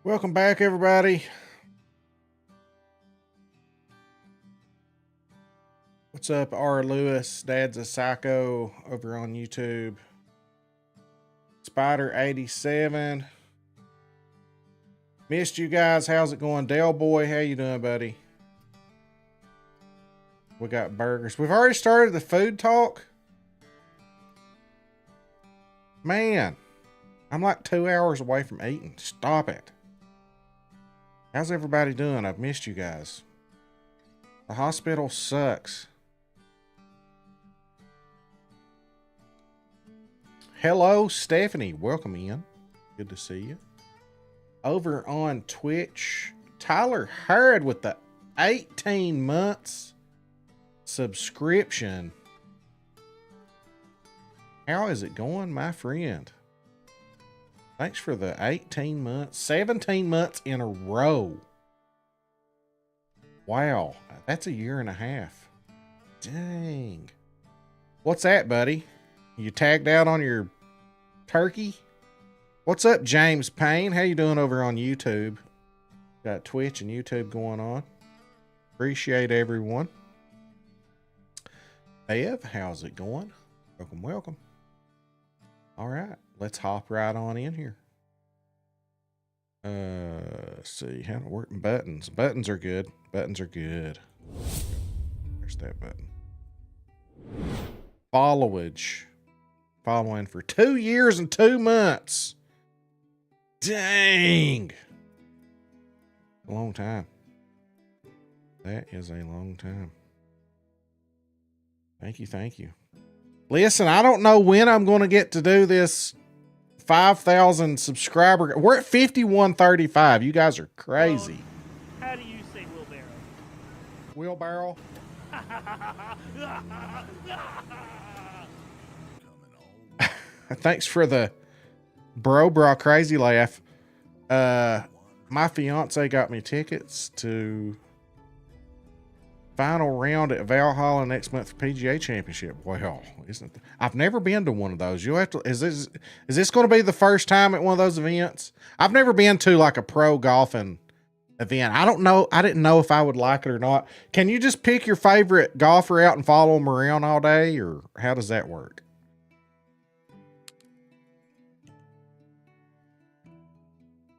Welcome back, everybody. What's up, R. Lewis? Dad's a Psycho over on YouTube. Spider87. Missed you guys. How's it going? Dale Boy, how you doing, buddy? We got burgers. We've already started the food talk. Man, I'm like 2 hours away from eating. Stop it. How's everybody doing? I've missed you guys. The hospital sucks. Hello, Stephanie. Welcome in. Good to see you. Over on Twitch, Tyler Hurd with the 18 months subscription. How is it going, my friend? Thanks for the 18 months, 17 months in a row. Wow, that's a year and a half. Dang. What's that, buddy? You tagged out on your turkey? What's up, James Payne? How you doing over on YouTube? Got Twitch and YouTube going on. Appreciate everyone. Bev, how's it going? Welcome, welcome. All right, let's hop right on in here. Let's see how to work buttons. Buttons are good. Buttons are good. There's that button. Followage. Following for 2 years and 2 months. Dang. A long time. That is a long time. Thank you, thank you. Listen, I don't know when I'm going to get to do this 5,000 subscriber. We're at 5135. You guys are crazy. How do you say Wheelbarrow? wheelbarrow? Thanks for the bro crazy laugh. My fiance got me tickets to final round at Valhalla next month for PGA Championship. Well, I've never been to one of those. You'll have to. Is this going to be the first time at one of those events? I've never been to like a pro golfing event. I don't know. I didn't know if I would like it or not. Can you just pick your favorite golfer out and follow them around all day, or how does that work?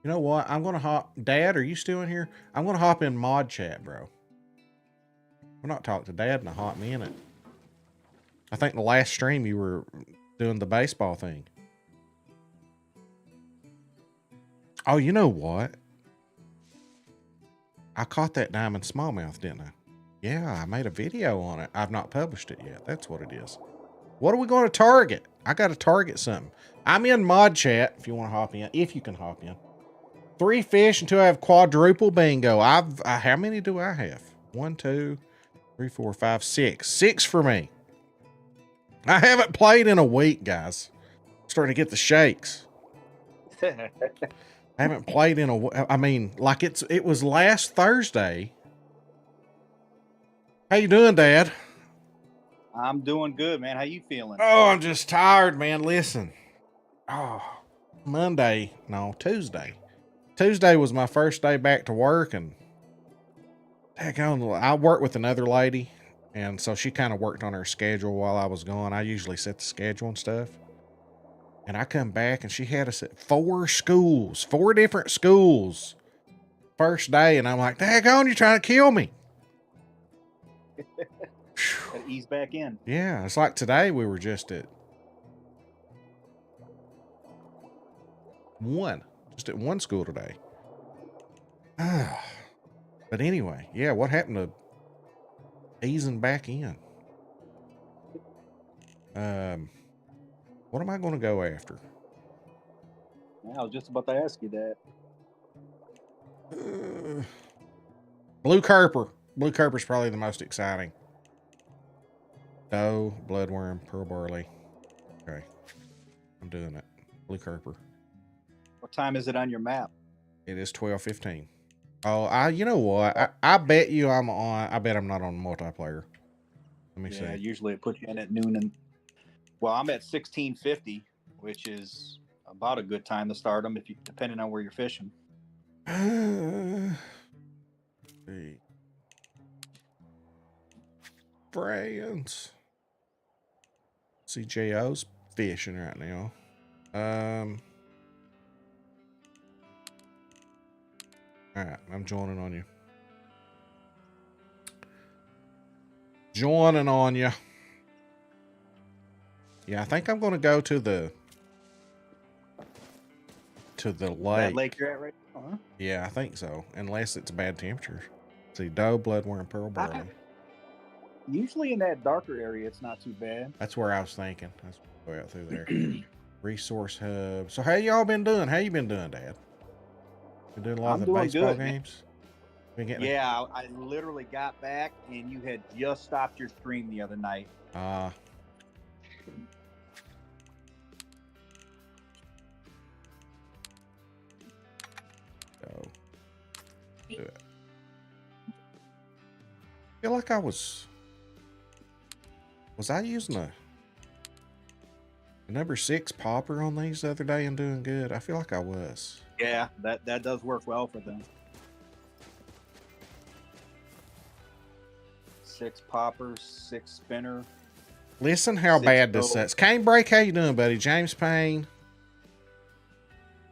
You know what? I'm going to hop. Dad, are you still in here? I'm going to hop in mod chat, bro. We're not talking to Dad in a hot minute. I think the last stream you were doing the baseball thing. Oh, you know what? I caught that diamond smallmouth, didn't I? Yeah, I made a video on it. I've not published it yet. That's what it is. What are we going to target? I got to target something. I'm in mod chat if you want to hop in. If you can hop in. 3 fish until I have quadruple bingo. How many do I have? 1, 2, 3, 4, 5, 6. 6 for me. I haven't played in a week, guys. Starting to get the shakes. I haven't played in I mean, like it was last Thursday. How you doing, Dad? I'm doing good, man. How you feeling? Oh, I'm just tired, man. Listen. Oh, Tuesday. Tuesday was my first day back to work, and I worked with another lady, and so she kind of worked on her schedule while I was gone. I usually set the schedule and stuff. And I come back, and she had us at 4 different schools. First day, and I'm like, daggone, you're trying to kill me. Gotta ease back in. Yeah, it's like today we were just at one school today. But anyway, yeah, what happened to easing back in? What am I going to go after? Yeah, I was just about to ask you that. Blue Kerper. Blue Kerper's probably the most exciting. Doe, bloodworm, pearl barley. Okay, I'm doing it. Blue Kerper. What time is it on your map? It is 12:15. Oh, you know what? I bet you I'm on. I bet I'm not on multiplayer. Let me see. Yeah, usually it puts you in at noon, and well, I'm at 16:50, which is about a good time to start them, depending on where you're fishing. See. Friends. CJO's fishing right now. All right, I'm joining on you. Joining on you. Yeah, I think I'm going to go to the lake. That lake you're at right now, huh? Yeah, I think so. Unless it's bad temperatures. See, doe, bloodworm, pearl barley. Usually in that darker area, it's not too bad. That's where I was thinking. Let's go out through there. Resource hub. So how y'all been doing? How you been doing, Dad? Been doing a lot of the baseball games? Yeah, I literally got back and you had just stopped your stream the other night. So do it. I feel like I was I using a number 6 popper on these the other day and doing good? I feel like I was. Yeah, that does work well for them. 6 poppers, 6 spinner. Listen how bad this sucks. Cane Break, how you doing, buddy? James Payne.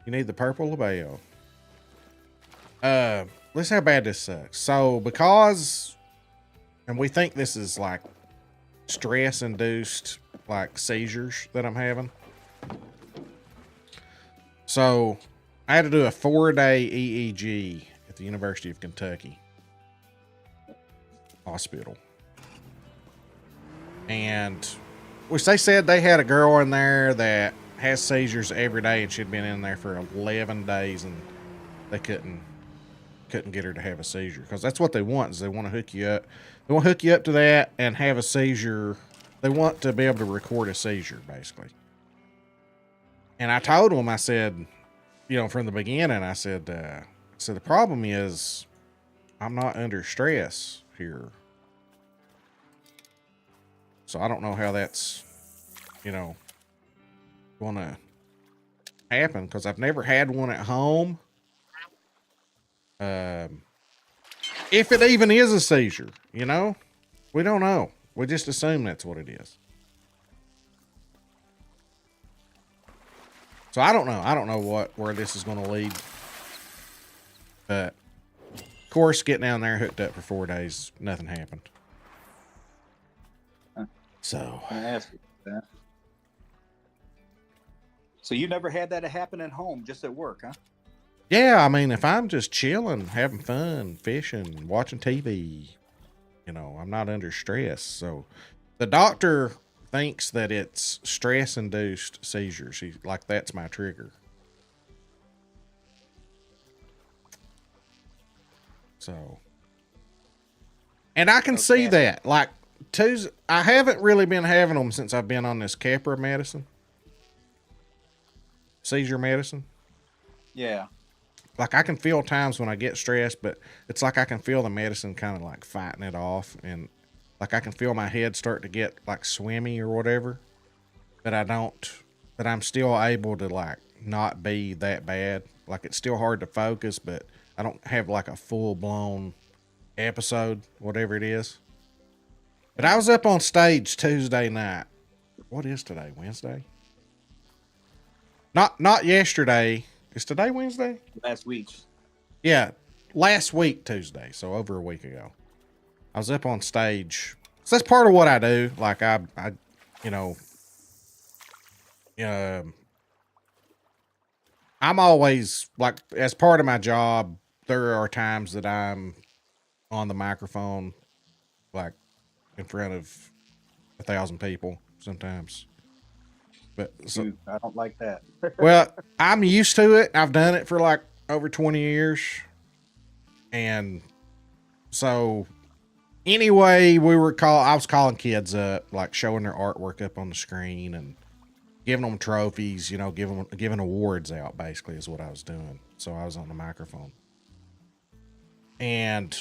You need the purple label. Listen how bad this sucks. So because, and we think this is like stress induced like seizures that I'm having. So I had to do a 4-day EEG at the University of Kentucky hospital. And which they said they had a girl in there that has seizures every day and she'd been in there for 11 days and they couldn't get her to have a seizure, because that's what they want, is they want to hook you up. They want to hook you up to that and have a seizure. They want to be able to record a seizure, basically. And I told them, I said, you know, from the beginning, I said, the problem is I'm not under stress here. So I don't know how that's, you know, going to happen, because I've never had one at home. If it even is a seizure, you know, we don't know. We just assume that's what it is. So I don't know. I don't know where this is going to lead. But of course, getting down there hooked up for 4 days, nothing happened. So I asked you that. So you never had that happen at home, just at work, huh? Yeah, I mean, if I'm just chilling, having fun, fishing, watching TV, you know, I'm not under stress. So the doctor thinks that it's stress-induced seizures. He's like, that's my trigger. So, and I can see that. Like, I haven't really been having them since I've been on this Capra medicine. Seizure medicine. Yeah. Like, I can feel times when I get stressed, but it's like I can feel the medicine kind of like fighting it off. And like I can feel my head start to get like swimmy or whatever. But I'm still able to like not be that bad. Like, it's still hard to focus, but I don't have like a full blown episode, whatever it is. But I was up on stage Tuesday night. What is today? Wednesday? Not yesterday. Is today Wednesday? Last week. Yeah, last week Tuesday, so over a week ago. I was up on stage. So that's part of what I do. Like I you know, I'm always like, as part of my job, there are times that I'm on the microphone, like in front of 1,000 people sometimes. But so, I don't like that. well, I'm used to it. I've done it for like over 20 years. And so anyway, I was calling kids up, like showing their artwork up on the screen and giving them trophies, you know, giving awards out, basically, is what I was doing. So I was on the microphone. And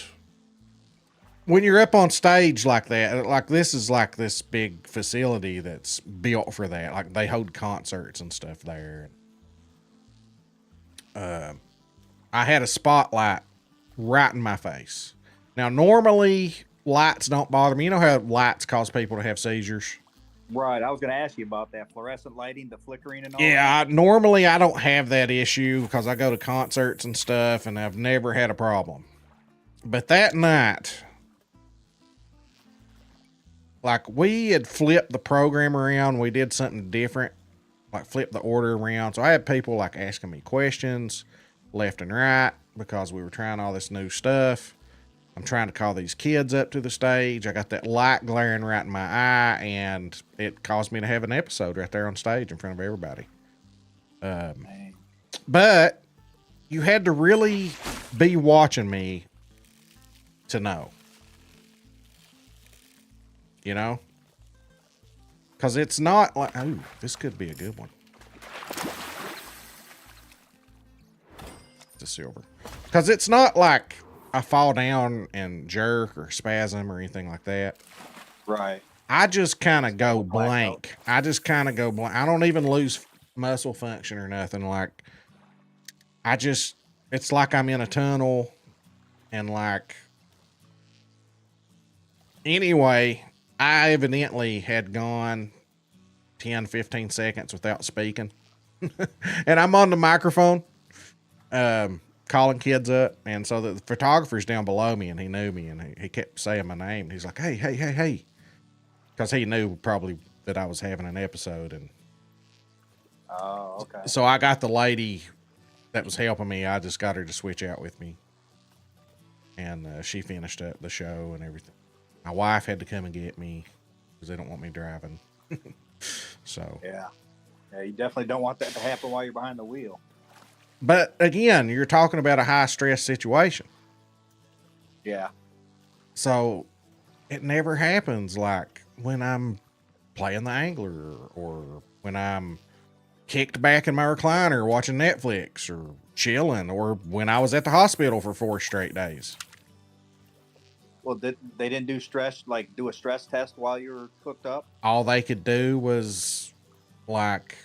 when you're up on stage like that, like this is like this big facility that's built for that. Like, they hold concerts and stuff there. I had a spotlight right in my face. Now, normally lights don't bother me. You know how lights cause people to have seizures? Right. I was going to ask you about that fluorescent lighting, the flickering and all Yeah, that. normally I don't have that issue because I go to concerts and stuff and I've never had a problem. But that night, like we had flipped the program around, we did something different, like flip the order around. So I had people like asking me questions left and right because we were trying all this new stuff. I'm trying to call these kids up to the stage. I got that light glaring right in my eye, and it caused me to have an episode right there on stage in front of everybody. But you had to really be watching me to know. You know? Because it's not like, oh, this could be a good one. It's a silver. Because it's not like I fall down and jerk or spasm or anything like that. Right. I just kind of go blank. I don't even lose muscle function or nothing. Like, it's like I'm in a tunnel and like, anyway, I evidently had gone 10, 15 seconds without speaking. And I'm on the microphone, calling kids up. And so the photographer's down below me and he knew me and he kept saying my name. He's like, hey. Because he knew probably that I was having an episode. And oh, okay. So I got the lady that was helping me. I just got her to switch out with me. And she finished up the show and everything. My wife had to come and get me because they don't want me driving. So. Yeah, you definitely don't want that to happen while you're behind the wheel. But again, you're talking about a high stress situation. Yeah. So it never happens like when I'm playing the angler or when I'm kicked back in my recliner watching Netflix or chilling or when I was at the hospital for 4 straight days. Well, they didn't do a stress test while you were hooked up? All they could do was like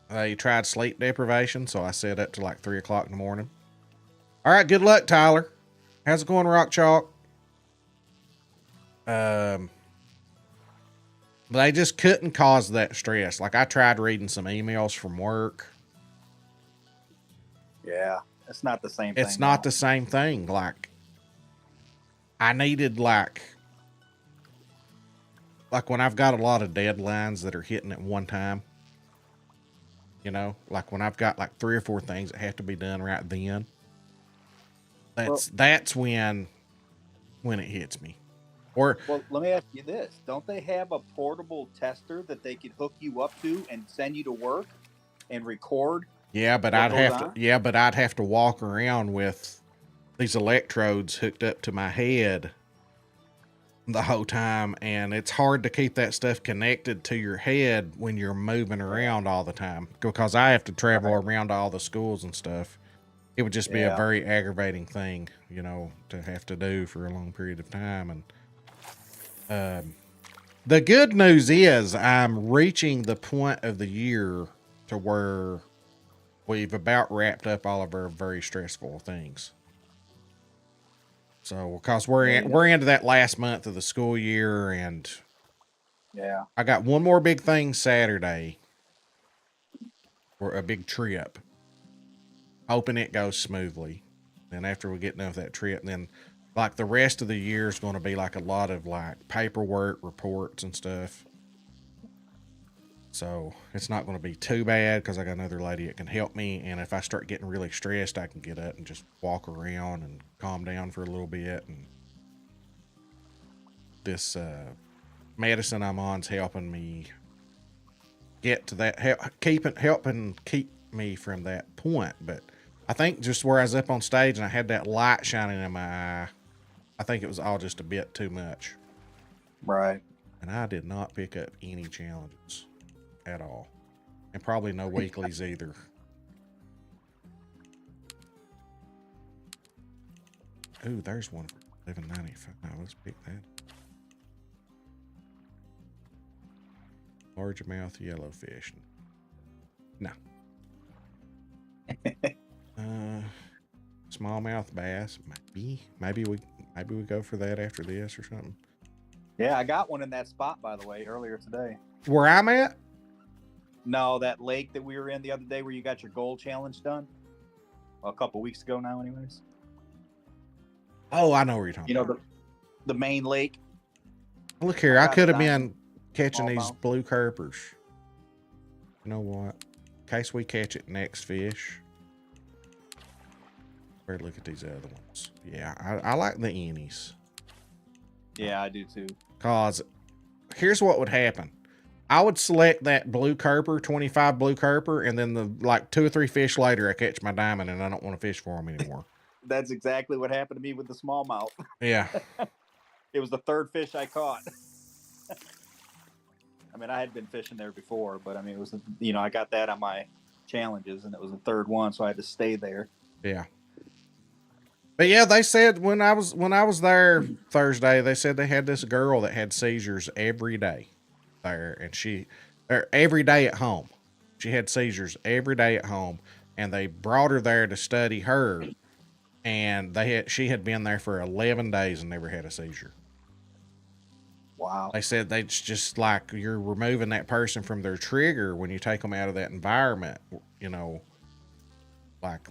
they tried sleep deprivation, so I sat up to like 3 o'clock in the morning. All right, good luck, Tyler. How's it going, Rock Chalk? They just couldn't cause that stress. Like I tried reading some emails from work. Yeah, it's not the same thing. It's not the same thing. Like I needed like when I've got a lot of deadlines that are hitting at one time, you know, like when I've got like 3 or 4 things that have to be done right then. That's when it hits me. Well, let me ask you this. Don't they have a portable tester that they could hook you up to and send you to work and record? Yeah, but I'd have to walk around with these electrodes hooked up to my head the whole time, and it's hard to keep that stuff connected to your head when you're moving around all the time because I have to travel around to all the schools and stuff. It would just be a very aggravating thing, you know, to have to do for a long period of time. And the good news is I'm reaching the point of the year to where we've about wrapped up all of our very stressful things. So, because we're into that last month of the school year, and I got one more big thing Saturday, or a big trip. Hoping it goes smoothly. And after we get done with that trip, then like the rest of the year is going to be like a lot of like paperwork, reports, and stuff. So it's not going to be too bad because I got another lady that can help me. And if I start getting really stressed, I can get up and just walk around and calm down for a little bit. And this medicine I'm on is helping me get to that, helping keep me from that point. But I think just where I was up on stage and I had that light shining in my eye, I think it was all just a bit too much. Right. And I did not pick up any challenges at all. And probably no weeklies either. Ooh, there's one for $11.95. Let's pick that. Largemouth yellowfish. No. smallmouth bass. Maybe we go for that after this or something. Yeah, I got one in that spot, by the way, earlier today. Where I'm at? No, that lake that we were in the other day where you got your gold challenge done. Well, a couple weeks ago now, anyways. Oh, I know where you're talking about. The main lake. Look here, I could have been catching these blue carpers. You know what? In case we catch it next fish. Better look at these other ones. Yeah, I like the innies. Yeah, I do too. Cause here's what would happen. I would select that blue carper, 25 blue carper, and then the like 2 or 3 fish later, I catch my diamond and I don't want to fish for them anymore. That's exactly what happened to me with the smallmouth. Yeah. It was the 3rd fish I caught. I mean, I had been fishing there before, but I mean, it was, I got that on my challenges and it was the 3rd one. So I had to stay there. Yeah. But yeah, they said when I was there Thursday, they said they had this girl that had seizures every day there, and every day at home. She had seizures every day at home, and they brought her there to study her, and she had been there for 11 days and never had a seizure. Wow. They said it's just like you're removing that person from their trigger when you take them out of that environment, like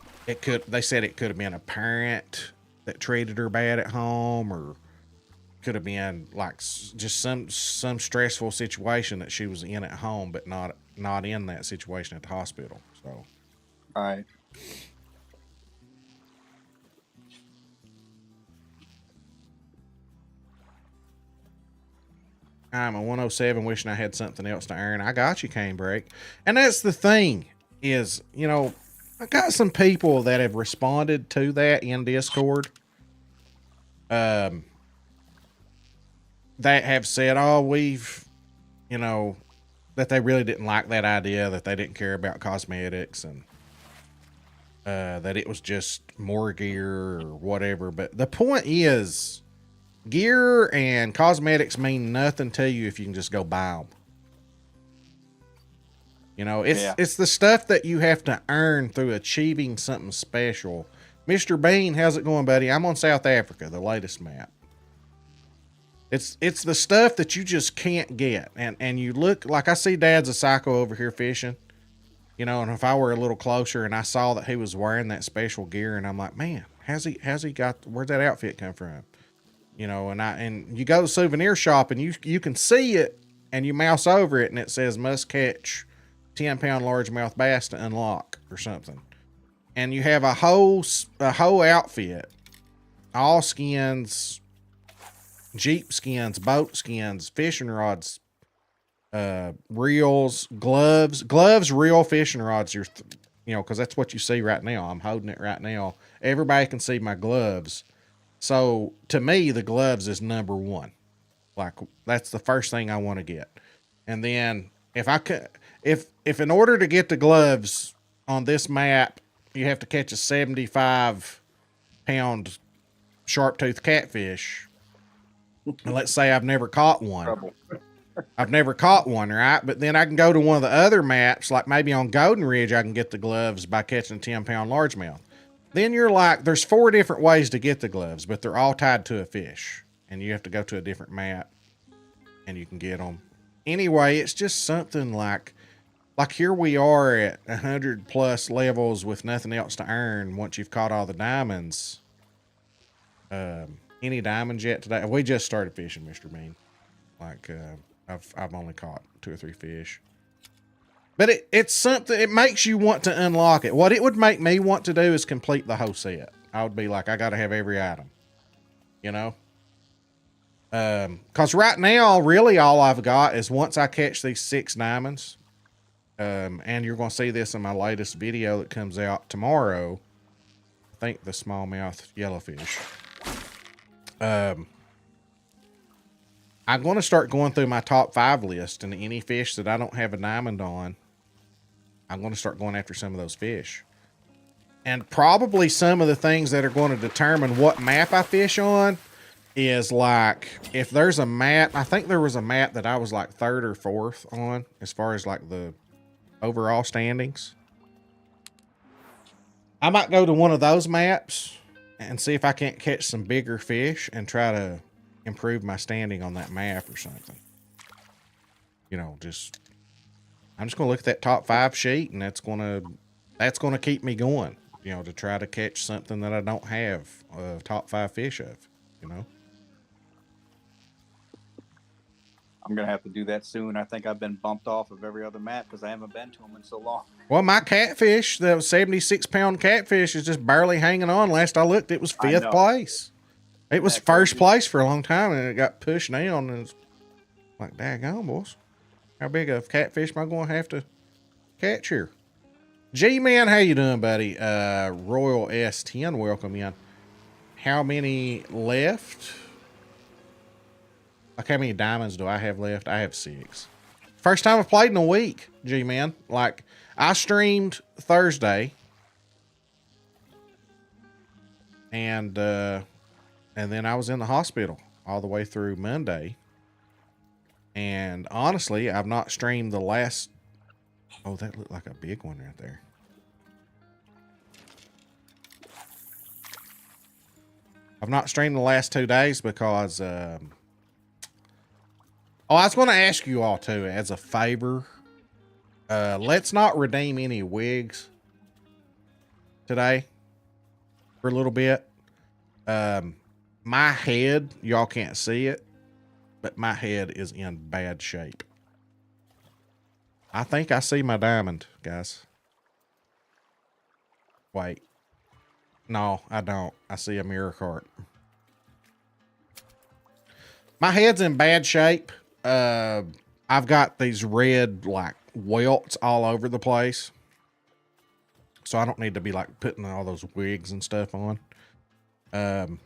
they said it could have been a parent that treated her bad at home, or could have been like just some stressful situation that she was in at home, but not in that situation at the hospital. So, all right. I'm a 107 wishing I had something else to earn. I got you, Canebrake. And that's the thing is, I got some people that have responded to that in Discord. That have said, that they really didn't like that idea, that they didn't care about cosmetics, and that it was just more gear or whatever. But the point is, gear and cosmetics mean nothing to you if you can just go buy them. It's the stuff that you have to earn through achieving something special. Mr. Bean, how's it going, buddy? I'm on South Africa, the latest map. It's the stuff that you just can't get. And you look, like I see Dad's a psycho over here fishing, and if I were a little closer and I saw that he was wearing that special gear, and I'm like, man, where's that outfit come from? And you go to the souvenir shop and you can see it, and you mouse over it and it says must catch 10-pound largemouth bass to unlock or something. And you have a whole outfit, all skins, Jeep skins, boat skins, fishing rods, reels, gloves, reel, fishing rods. Cause that's what you see right now. I'm holding it right now. Everybody can see my gloves. So to me, the gloves is number one. Like that's the first thing I want to get. And then if in order to get the gloves on this map, you have to catch a 75-pound sharp-toothed catfish. And let's say I've never caught one. Right? But then I can go to one of the other maps, like maybe on Golden Ridge, I can get the gloves by catching a 10-pound largemouth. Then you're like, there's 4 different ways to get the gloves, but they're all tied to a fish. And you have to go to a different map and you can get them. Anyway, it's just something like here we are at 100 plus levels with nothing else to earn once you've caught all the diamonds. Any diamonds yet today? We just started fishing, Mr. Bean. I've only caught 2 or 3 fish. But it's something, it makes you want to unlock it. What it would make me want to do is complete the whole set. I would be like, I got to have every item, cause right now, really all I've got is once I catch these 6 diamonds, and you're going to see this in my latest video that comes out tomorrow. I think the smallmouth yellowfish. I'm going to start going through my top 5 list, and any fish that I don't have a diamond on, I'm going to start going after some of those fish. And probably some of the things that are going to determine what map I fish on is like, if there's a map, I think there was a map that I was like 3rd or 4th on as far as like the overall standings. I might go to one of those maps and see if I can't catch some bigger fish and try to improve my standing on that map or something. You know, I'm just gonna look at that top 5 sheet, and that's gonna keep me going. You know, to try to catch something that I don't have top 5 fish of. You know. I'm gonna have to do that soon. I think I've been bumped off of every other map because I haven't been to them in so long. Well, my catfish, the 76-pound catfish, is just barely hanging on. Last I looked, it was 5th place. It was first place for a long time, and it got pushed down. And it's like, daggone, boys. How big of catfish am I going to have to catch here? G-Man, how you doing, buddy? Royal S10, welcome in. How many left? Like, how many diamonds do I have left? I have 6. First time I've played in a week, G-Man. Like, I streamed Thursday. And then I was in the hospital all the way through Monday. And honestly, I've not streamed the last... Oh, that looked like a big one right there. I've not streamed the last 2 days because... Oh, I was going to ask you all too, as a favor. Let's not redeem any wigs today for a little bit. My head, y'all can't see it, but my head is in bad shape. I think I see my diamond, guys. Wait. No, I don't. I see a mirror cart. My head's in bad shape. I've got these red, like, welts all over the place. So I don't need to be, like, putting all those wigs and stuff on. And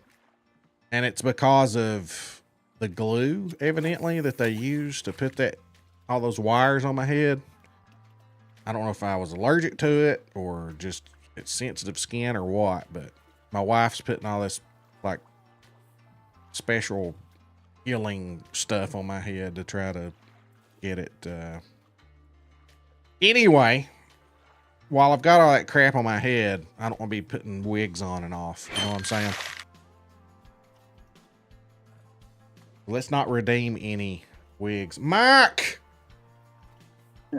it's because of the glue, evidently, that they use to put all those wires on my head. I don't know if I was allergic to it or just it's sensitive skin or what, but my wife's putting all this, like, special healing stuff on my head to try to get it. Anyway, while I've got all that crap on my head, I don't want to be putting wigs on and off. You know what I'm saying? Let's not redeem any wigs. Mike!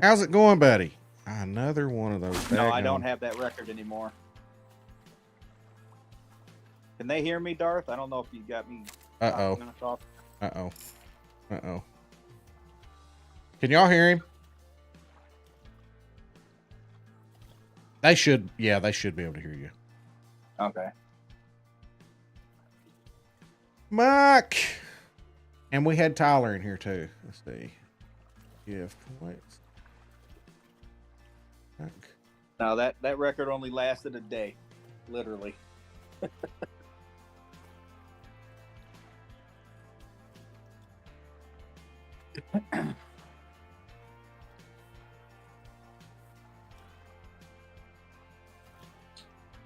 How's it going, buddy? Another one of those. No, I don't have that record anymore. Can they hear me, Darth? I don't know if you got me. Uh-oh. Uh-oh. Uh-oh. Can y'all hear him? They should be able to hear you. Okay. Mike! And we had Tyler in here too. Let's see. Give points. No, that record only lasted a day. Literally.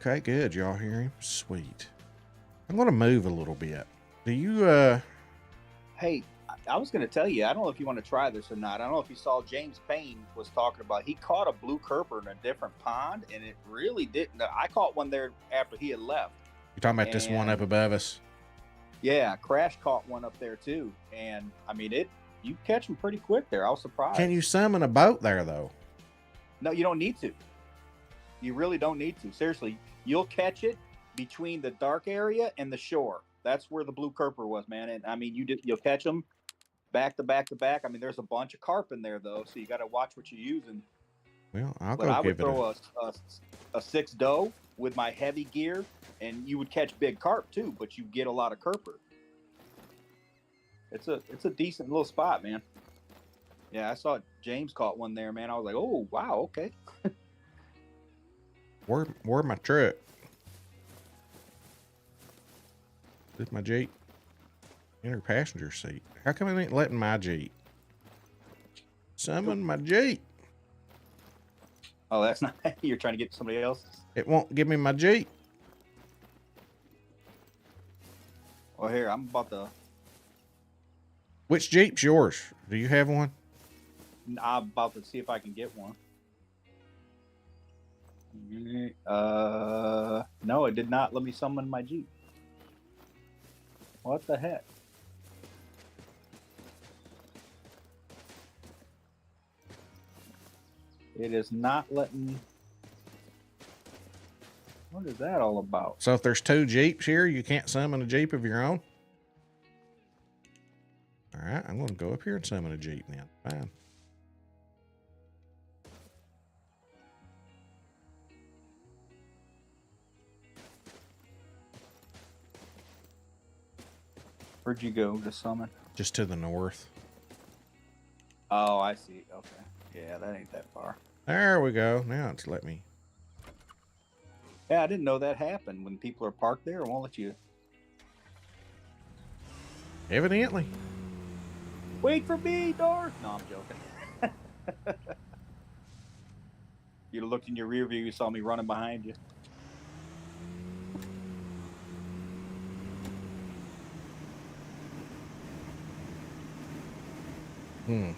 Okay, good. Y'all hear him? Sweet. I'm going to move a little bit. Do you, Hey, I was going to tell you, I don't know if you want to try this or not. I don't know if you saw James Payne was talking about, he caught a blue kerper in a different pond, and it really didn't. I caught one there after he had left. You're talking about this one up above us? Yeah, Crash caught one up there too. And, I mean, you catch them pretty quick there. I was surprised. Can you summon a boat there, though? No, you don't need to. You really don't need to. Seriously, you'll catch it between the dark area and the shore. That's where the blue kerper was, man. And I mean, you'll catch them back to back to back. I mean, there's a bunch of carp in there though, so you got to watch what you're using. Well, I would throw a 6 doe with my heavy gear, and you would catch big carp too, but you get a lot of kerper. It's a decent little spot, man. Yeah, I saw James caught one there, man. I was like, oh wow, okay. Where my truck? This my Jeep. Inner passenger seat. How come it ain't letting my Jeep? Summon my Jeep. Oh, that's not. You're trying to get somebody else's. It won't give me my Jeep. Well, here, I'm about to. Which Jeep's yours? Do you have one? I'm about to see if I can get one. No, it did not let me summon my Jeep. What the heck? It is not letting. What is that all about? So if there's 2 Jeeps here, you can't summon a Jeep of your own? All right, I'm going to go up here and summon a Jeep then. Fine. Where'd you go to summon? Just to the north. Oh, I see. Okay. Yeah, that ain't that far. There we go. Now it's let me. Yeah, I didn't know that happened when people are parked there. It won't let you. Evidently. Wait for me, Darth. No, I'm joking. You looked in your rear view, you saw me running behind you. Hmm.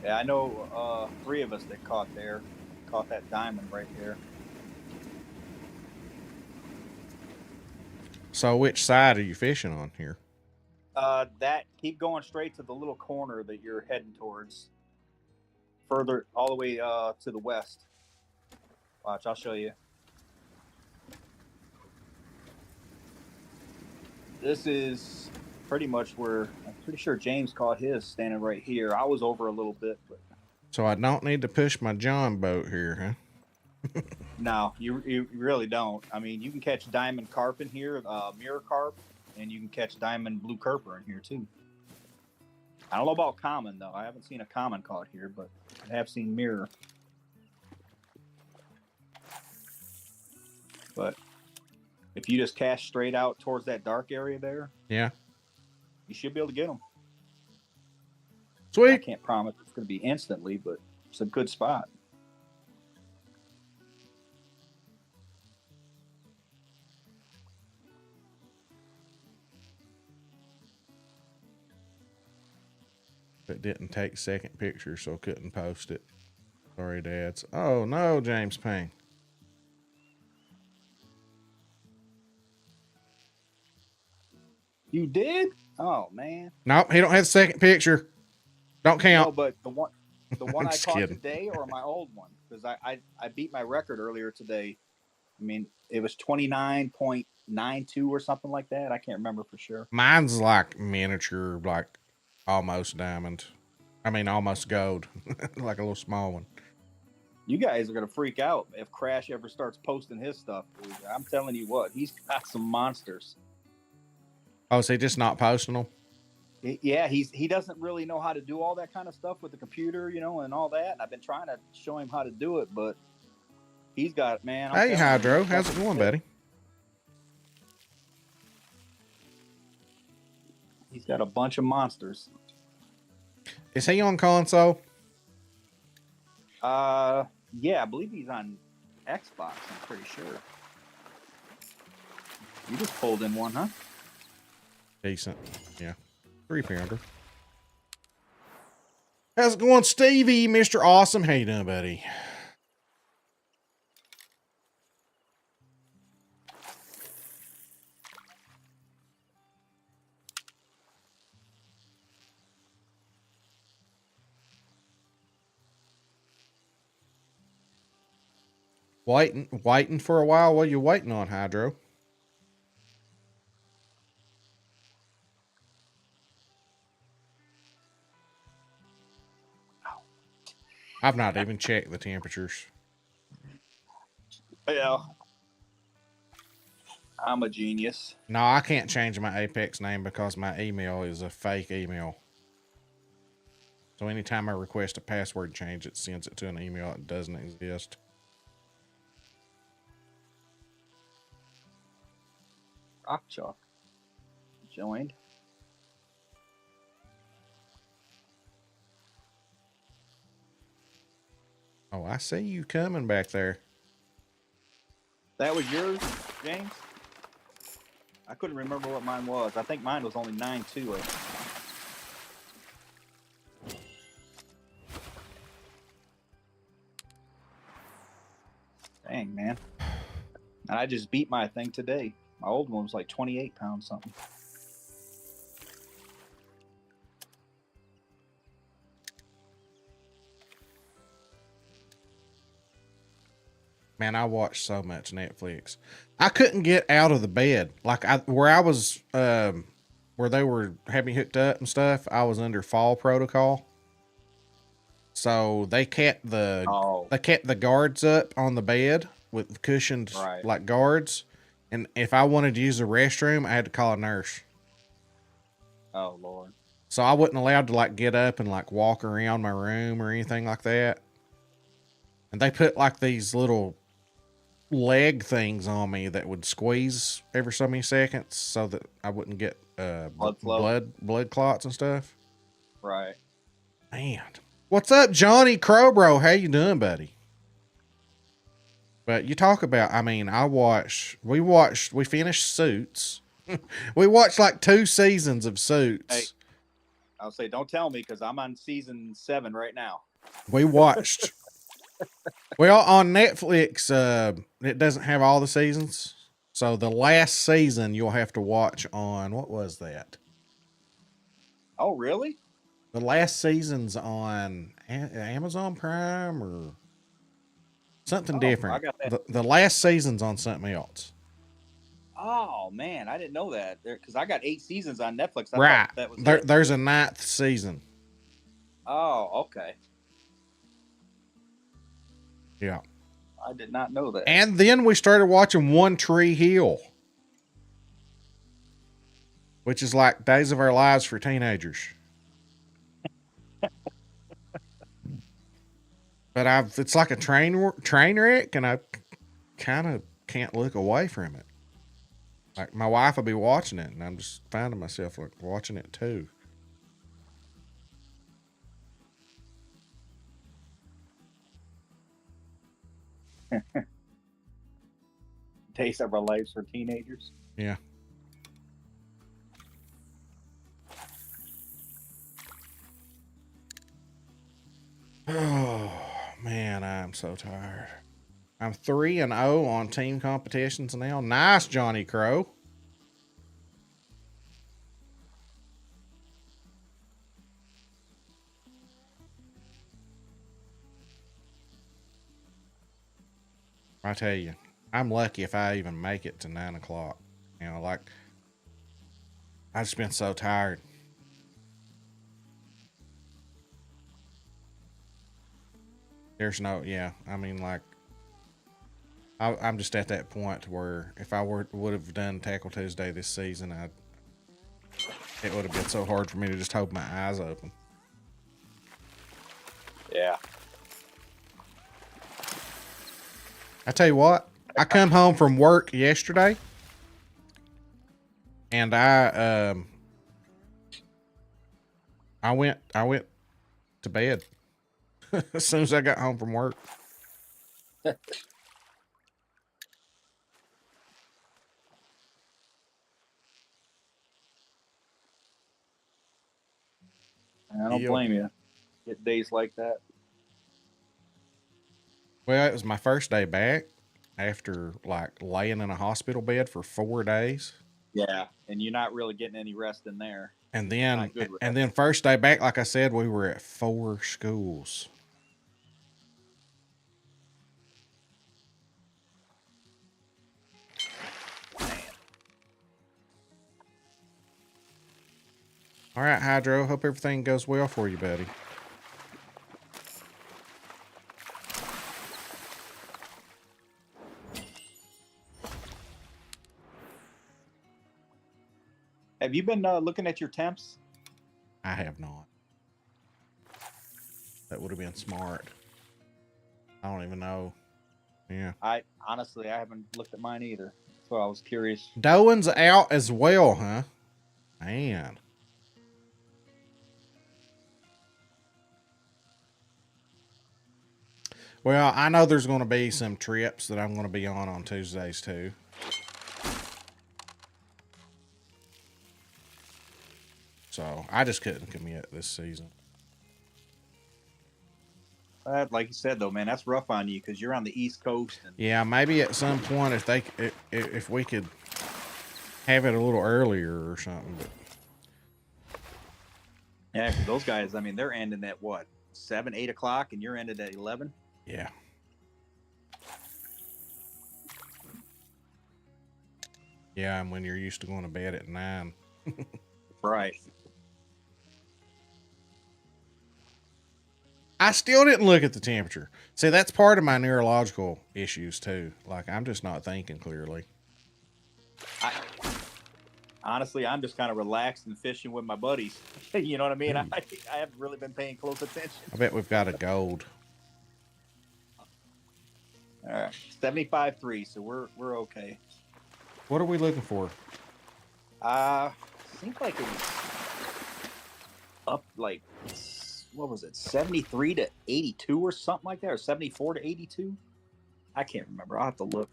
Yeah, I know 3 of us that caught that diamond right there. So which side are you fishing on here? That keep going straight to the little corner that you're heading towards. Further, all the way to the west. Watch, I'll show you. This is pretty much where I'm pretty sure James caught his standing right here. I was over a little bit, but So I don't need to push my John boat here, huh? no, you really don't. I mean, you can catch diamond carp in here, mirror carp, and you can catch diamond blue kerper in here too. I don't know about common though. I haven't seen a common caught here, but I have seen mirror. But if you just cast straight out towards that dark area there, Yeah. you should be able to get them. I Sweet. can't promise it's going to be instantly, but it's a good spot. It didn't take second picture, so couldn't post it. Sorry, dads. Oh no, James Payne. You did? Oh man. Nope, he don't have the second picture. Don't count. No, but the one I Just caught kidding. today or my old one, because I beat my record earlier today. I mean, it was 29.92 or something like that. I can't remember for sure. Mine's like miniature, like almost diamond. I mean, almost gold, like a little small one. You guys are gonna freak out if Crash ever starts posting his stuff. I'm telling you what, he's got some monsters. Oh, is he just not posting them? Yeah, he doesn't really know how to do all that kind of stuff with the computer, you know, and all that. And I've been trying to show him how to do it, but he's got, man. Hey, Hydro, how's it going, buddy? He's got a bunch of monsters. Is he on console? Yeah, I believe he's on Xbox. I'm pretty sure. You just pulled in one, huh? Decent, yeah. 3-pounder. How's it going, Stevie, Mr. Awesome? How you doing, buddy? Waiting for a while. What are you waiting on, Hydro? I've not even checked the temperatures. Yeah. I'm a genius. No, I can't change my Apex name because my email is a fake email. So anytime I request a password change, it sends it to an email that doesn't exist. Rock Chalk joined. Oh, I see you coming back there. That was yours, James? I couldn't remember what mine was. I think mine was only 9.2. Dang, man. And I just beat my thing today. My old one was like 28 pounds something. Man, I watched so much Netflix. I couldn't get out of the bed. Like where I was, where they were having me hooked up and stuff. I was under fall protocol, so they kept the guards up on the bed with cushioned like guards. And if I wanted to use the restroom, I had to call a nurse. Oh Lord! So I wasn't allowed to like get up and like walk around my room or anything like that. And they put like these little leg things on me that would squeeze every so many seconds so that I wouldn't get blood clots and stuff. Right. Man. What's up, Johnny Crowbro? How you doing, buddy? But you talk about, I mean, we finished Suits. We watched like 2 seasons of Suits. Hey, I'll say, don't tell me because I'm on season 7 right now. We watched. Well, on Netflix, it doesn't have all the seasons. So the last season you'll have to watch on, what was that? Oh, really? The last season's on Amazon Prime or something different. I got that. The last season's on something else. Oh, man. I didn't know that. Because I got 8 seasons on Netflix. Right. There's a 9th season. Oh, okay. Yeah. I did not know that. And then we started watching One Tree Hill, which is like Days of Our Lives for teenagers. But it's like a train wreck, and I kind of can't look away from it. Like my wife will be watching it, and I'm just finding myself like watching it too. Days of Our Lives for teenagers. Yeah. Oh man, I'm so tired. I'm 3-0 on team competitions now. Nice, Johnny Crow. I tell you, I'm lucky if I even make it to 9 o'clock. You know, like, I've just been so tired. There's no, yeah, I mean, like, I'm just at that point where if I would have done Tackle Tuesday this season, it would have been so hard for me to just hold my eyes open. Yeah. I tell you what, I come home from work yesterday, and I went to bed as soon as I got home from work. I don't blame you. Get days like that. Well, it was my first day back after like laying in a hospital bed for 4 days. Yeah, and you're not really getting any rest in there. And then first day back, like I said, we were at 4 schools. All right, Hydro. Hope everything goes well for you, buddy. Have you been looking at your temps? I have not. That would have been smart. I don't even know. Yeah. I haven't looked at mine either. So I was curious. Doan's out as well, huh? Man. Well, I know there's going to be some trips that I'm going to be on Tuesdays too. So I just couldn't commit this season. Like you said, though, man, that's rough on you because you're on the East Coast. And Yeah, maybe at some point if we could have it a little earlier or something. But yeah, because those guys, I mean, they're ending at what, 7, 8 o'clock, and you're ended at 11. yeah. Yeah, and when you're used to going to bed at 9. Right. I still didn't look at the temperature. See, that's part of my neurological issues too. Like I'm just not thinking clearly. Honestly, I'm just kind of relaxed and fishing with my buddies. You know what I mean? Ooh. I haven't really been paying close attention. I bet we've got a gold. All right, 75.3, so we're okay. What are we looking for? Seems like it was up like, what was it, 73 to 82 or something like that, or 74 to 82? I can't remember. I'll have to look.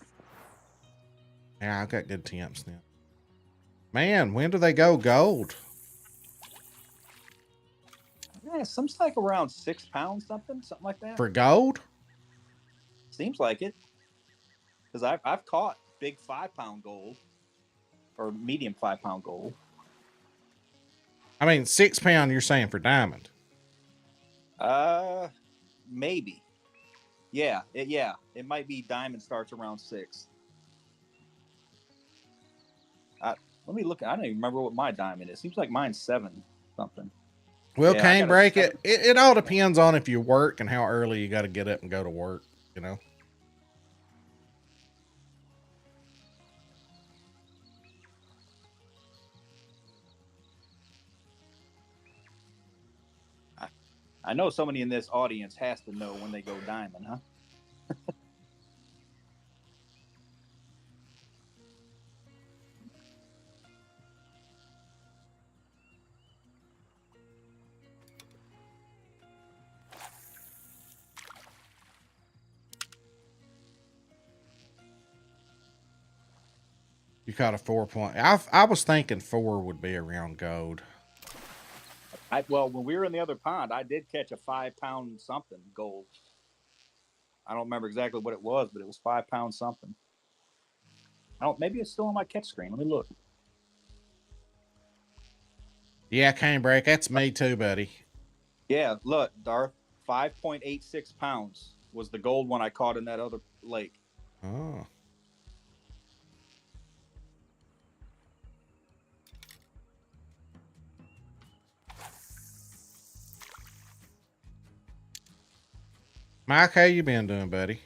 Yeah, I've got good temps then. Man, when do they go gold? Yeah, seems like around 6 pounds, something like that. For gold? Seems like it. Because I've caught big 5-pound gold or medium 5-pound gold. I mean, 6 pound. You're saying for diamond? Maybe. Yeah, it might be diamond starts around 6. Let me look. I don't even remember what my diamond is. Seems like mine's 7 something. Well, Yeah, cane break it. It all depends on if you work and how early you got to get up and go to work. You know. I know somebody in this audience has to know when they go diamond, huh? You caught a 4 point. I was thinking 4 would be around gold. Well, when we were in the other pond, I did catch a 5-pound something gold. I don't remember exactly what it was, but it was 5 pounds something. Maybe it's still on my catch screen. Let me look. Yeah, cane break. That's me too, buddy. Yeah, look, Darth, 5.86 pounds was the gold one I caught in that other lake. Oh. Mike, how you been doing, buddy?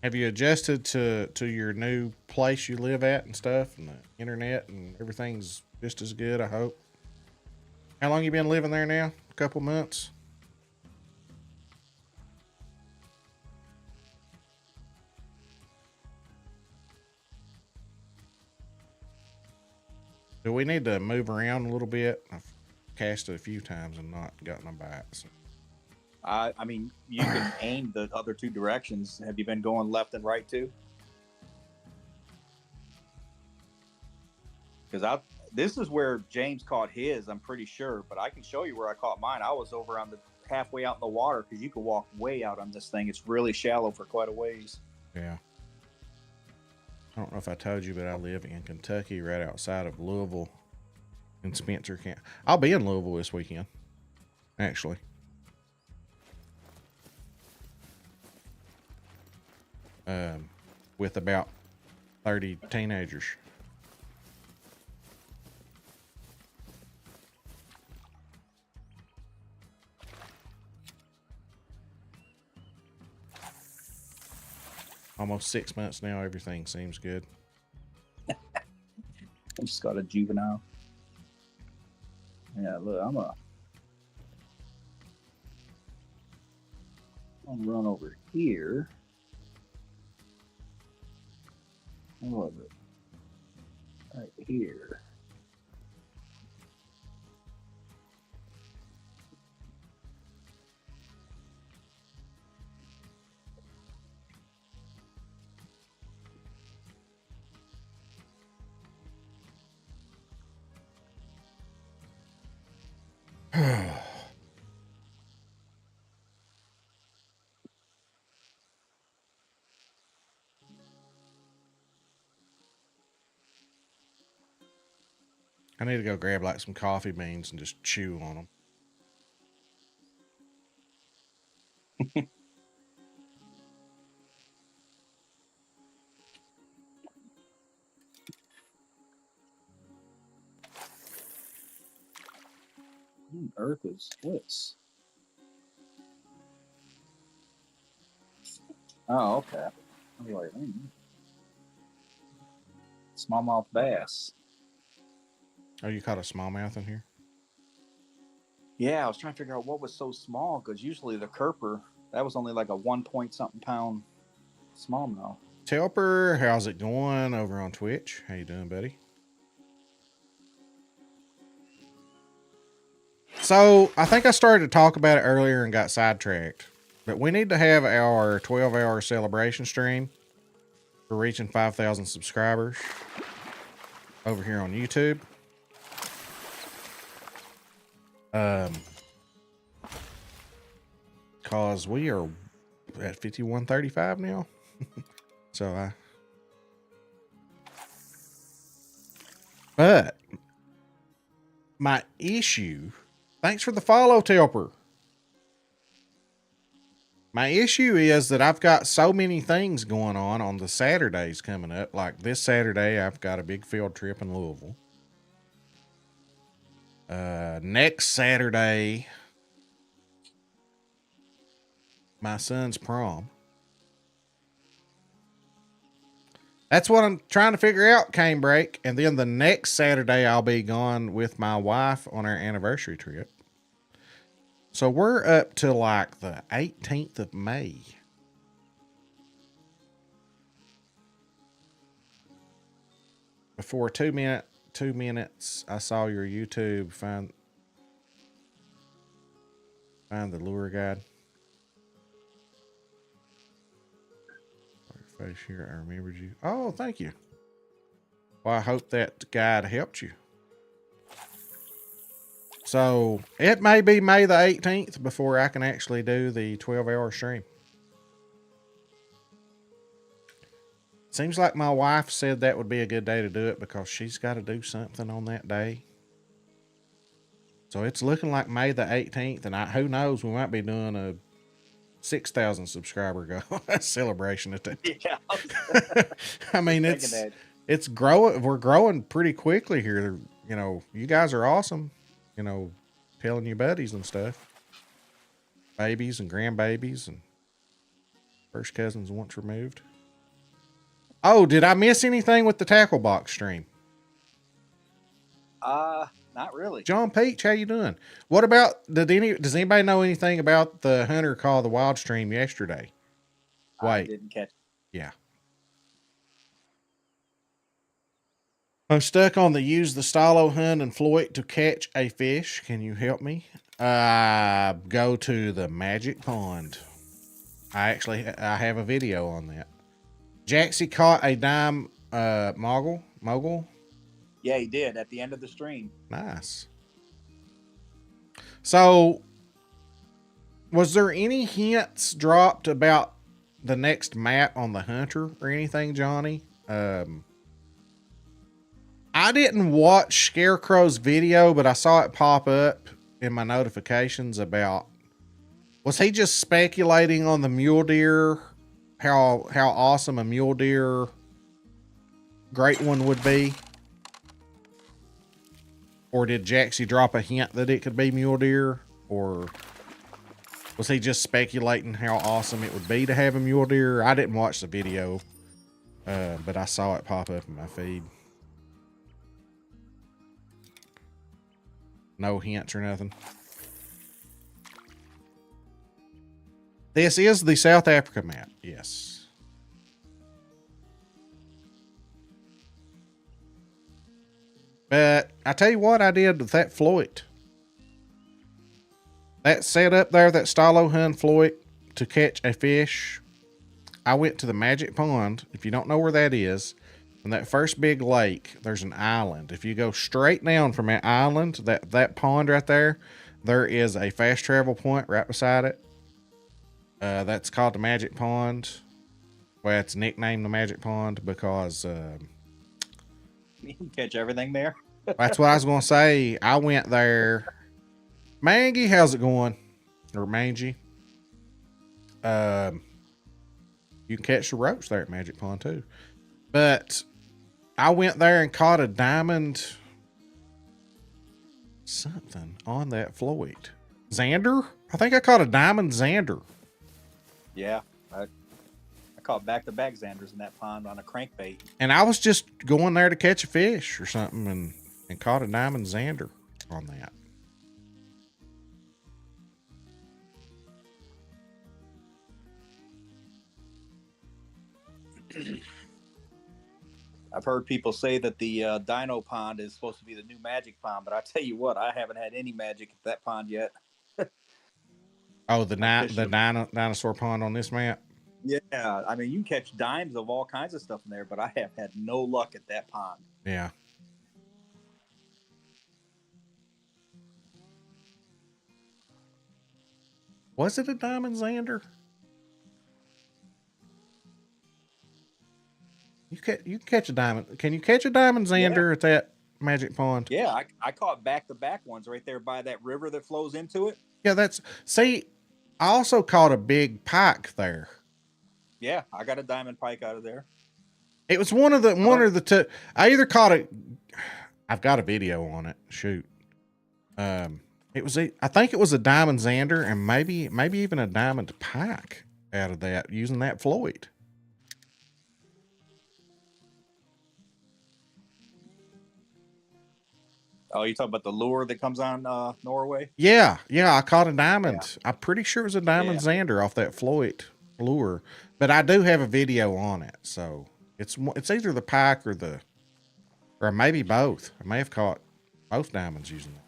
Have you adjusted to your new place you live at and stuff, and the internet and everything's just as good, I hope? How long you been living there now? A couple months? Do we need to move around a little bit? I've cast it a few times and not gotten a bite. So. I mean, you can aim the other 2 directions. Have you been going left and right too? Because this is where James caught his, I'm pretty sure, but I can show you where I caught mine. I was over on the halfway out in the water because you can walk way out on this thing. It's really shallow for quite a ways. Yeah. I don't know if I told you, but I live in Kentucky, right outside of Louisville, in Spencer County. I'll be in Louisville this weekend, actually. With about 30 teenagers. Almost 6 months now. Everything seems good. I just got a juvenile. Yeah, look, I'm gonna run over here. What was it? Right here. I need to go grab like some coffee beans and just chew on them. Earth is this. Oh, okay. I was like, smallmouth bass. Oh, you caught a smallmouth in here? Yeah, I was trying to figure out what was so small because usually the kerper, that was only like a 1 point something pound smallmouth. Telper, how's it going over on Twitch? How you doing, buddy? So I think I started to talk about it earlier and got sidetracked, but we need to have our 12-hour celebration stream for reaching 5,000 subscribers over here on YouTube. Cause we are at 5135 now. But my issue, thanks for the follow, Telper. My issue is that I've got so many things going on the Saturdays coming up. Like this Saturday, I've got a big field trip in Louisville. Next Saturday, my son's prom. That's what I'm trying to figure out, Cane Break. And then the next Saturday, I'll be gone with my wife on our anniversary trip. So we're up to like the 18th of May. Before 2 minutes, I saw your YouTube. Find the lure guide. Face here, I remembered you. Oh, thank you. Well, I hope that guide helped you. So it may be May the 18th before I can actually do the 12-hour stream. Seems like my wife said that would be a good day to do it because she's got to do something on that day. So it's looking like May the 18th, and who knows, we might be doing a 6,000 subscriber goal celebration at that. Yeah. I mean, it's growing. We're growing pretty quickly here. You know, you guys are awesome. You know, telling your buddies and stuff. Babies and grandbabies and first cousins once removed. Oh, did I miss anything with the tackle box stream? Not really. John Peach, how you doing? What about, does anybody know anything about the Hunter Call the Wild stream yesterday? I didn't catch it. Yeah. I'm stuck on the use the stylo hunt and float to catch a fish. Can you help me? Go to the magic pond. I have a video on that. Jaxie caught a dime mogul. Yeah, he did at the end of the stream. Nice. So, was there any hints dropped about the next map on the Hunter or anything, Johnny? I didn't watch Scarecrow's video, but I saw it pop up in my notifications about, was he just speculating on the mule deer, how awesome a mule deer great one would be? Or did Jaxie drop a hint that it could be mule deer? Or was he just speculating how awesome it would be to have a mule deer? I didn't watch the video, but I saw it pop up in my feed. No hints or nothing. This is the South Africa map. Yes. But I tell you what I did with that float. That setup there, that stylo hunt float to catch a fish. I went to the magic pond. If you don't know where that is, in that first big lake, there's an island. If you go straight down from that island, that pond right there, there is a fast travel point right beside it. That's called the Magic Pond. Well, it's nicknamed the Magic Pond because You can catch everything there. That's what I was gonna say. I went there. Mangy, how's it going? Or Mangy? Um, you can catch the roach there at Magic Pond too. But I went there and caught a diamond something on that Floyd. Xander? I think I caught a diamond Xander. Yeah, I caught back-to-back Xanders in that pond on a crankbait. And I was just going there to catch a fish or something and caught a diamond Xander on that. I've heard people say that the Dino Pond is supposed to be the new Magic Pond, but I tell you what, I haven't had any magic at that pond yet. Oh, the dinosaur pond on this map? Yeah, I mean, you can catch dimes of all kinds of stuff in there, but I have had no luck at that pond. Yeah. Was it a diamond Xander? You can catch a diamond. Can you catch a diamond Xander at that Magic Pond? Yeah, I caught back-to-back ones right there by that river that flows into it. Yeah, see, I also caught a big pike there. Yeah, I got a diamond pike out of there. It was one of the two. I either caught it. I've got a video on it. Shoot. It was I think it was a diamond Xander and maybe even a diamond pike out of that using that Floyd. Oh, you talking about the lure that comes on Norway? Yeah, I caught a diamond. Yeah. I'm pretty sure it was a diamond Xander off that Floyd lure, but I do have a video on it, so it's either the pike or maybe both. I may have caught both diamonds using that.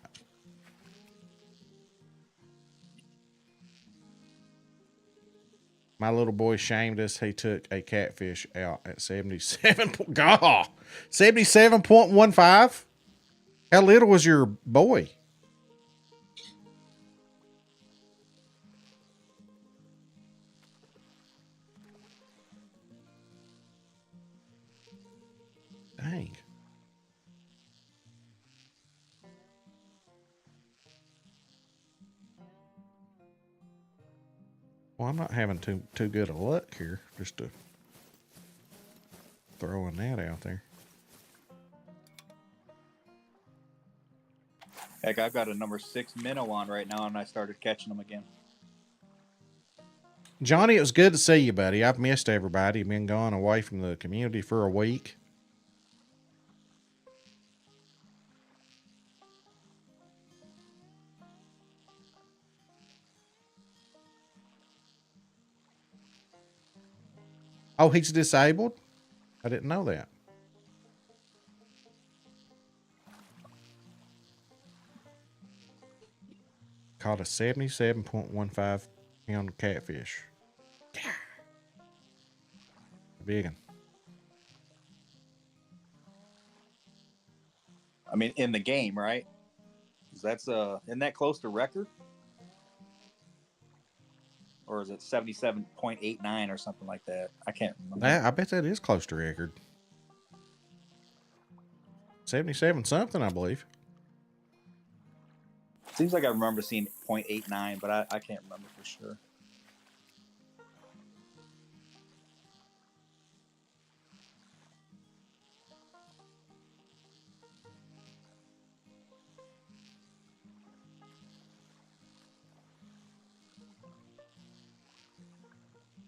My little boy shamed us. He took a catfish out at 77.15. How little was your boy? Dang. Well, I'm not having too good of luck here. Just throwing that out there. Heck, I've got a number 6 minnow on right now, and I started catching them again. Johnny, it was good to see you, buddy. I've missed everybody. I've been gone away from the community for a week. Oh, he's disabled? I didn't know that. Caught a 77.15 pound catfish. Yeah. Big one. I mean, in the game, right? That's isn't that close to record? Or is it 77.89 or something like that? I can't remember. I bet that is close to record. 77 something, I believe. Seems like I remember seeing 0.89, but I can't remember for sure.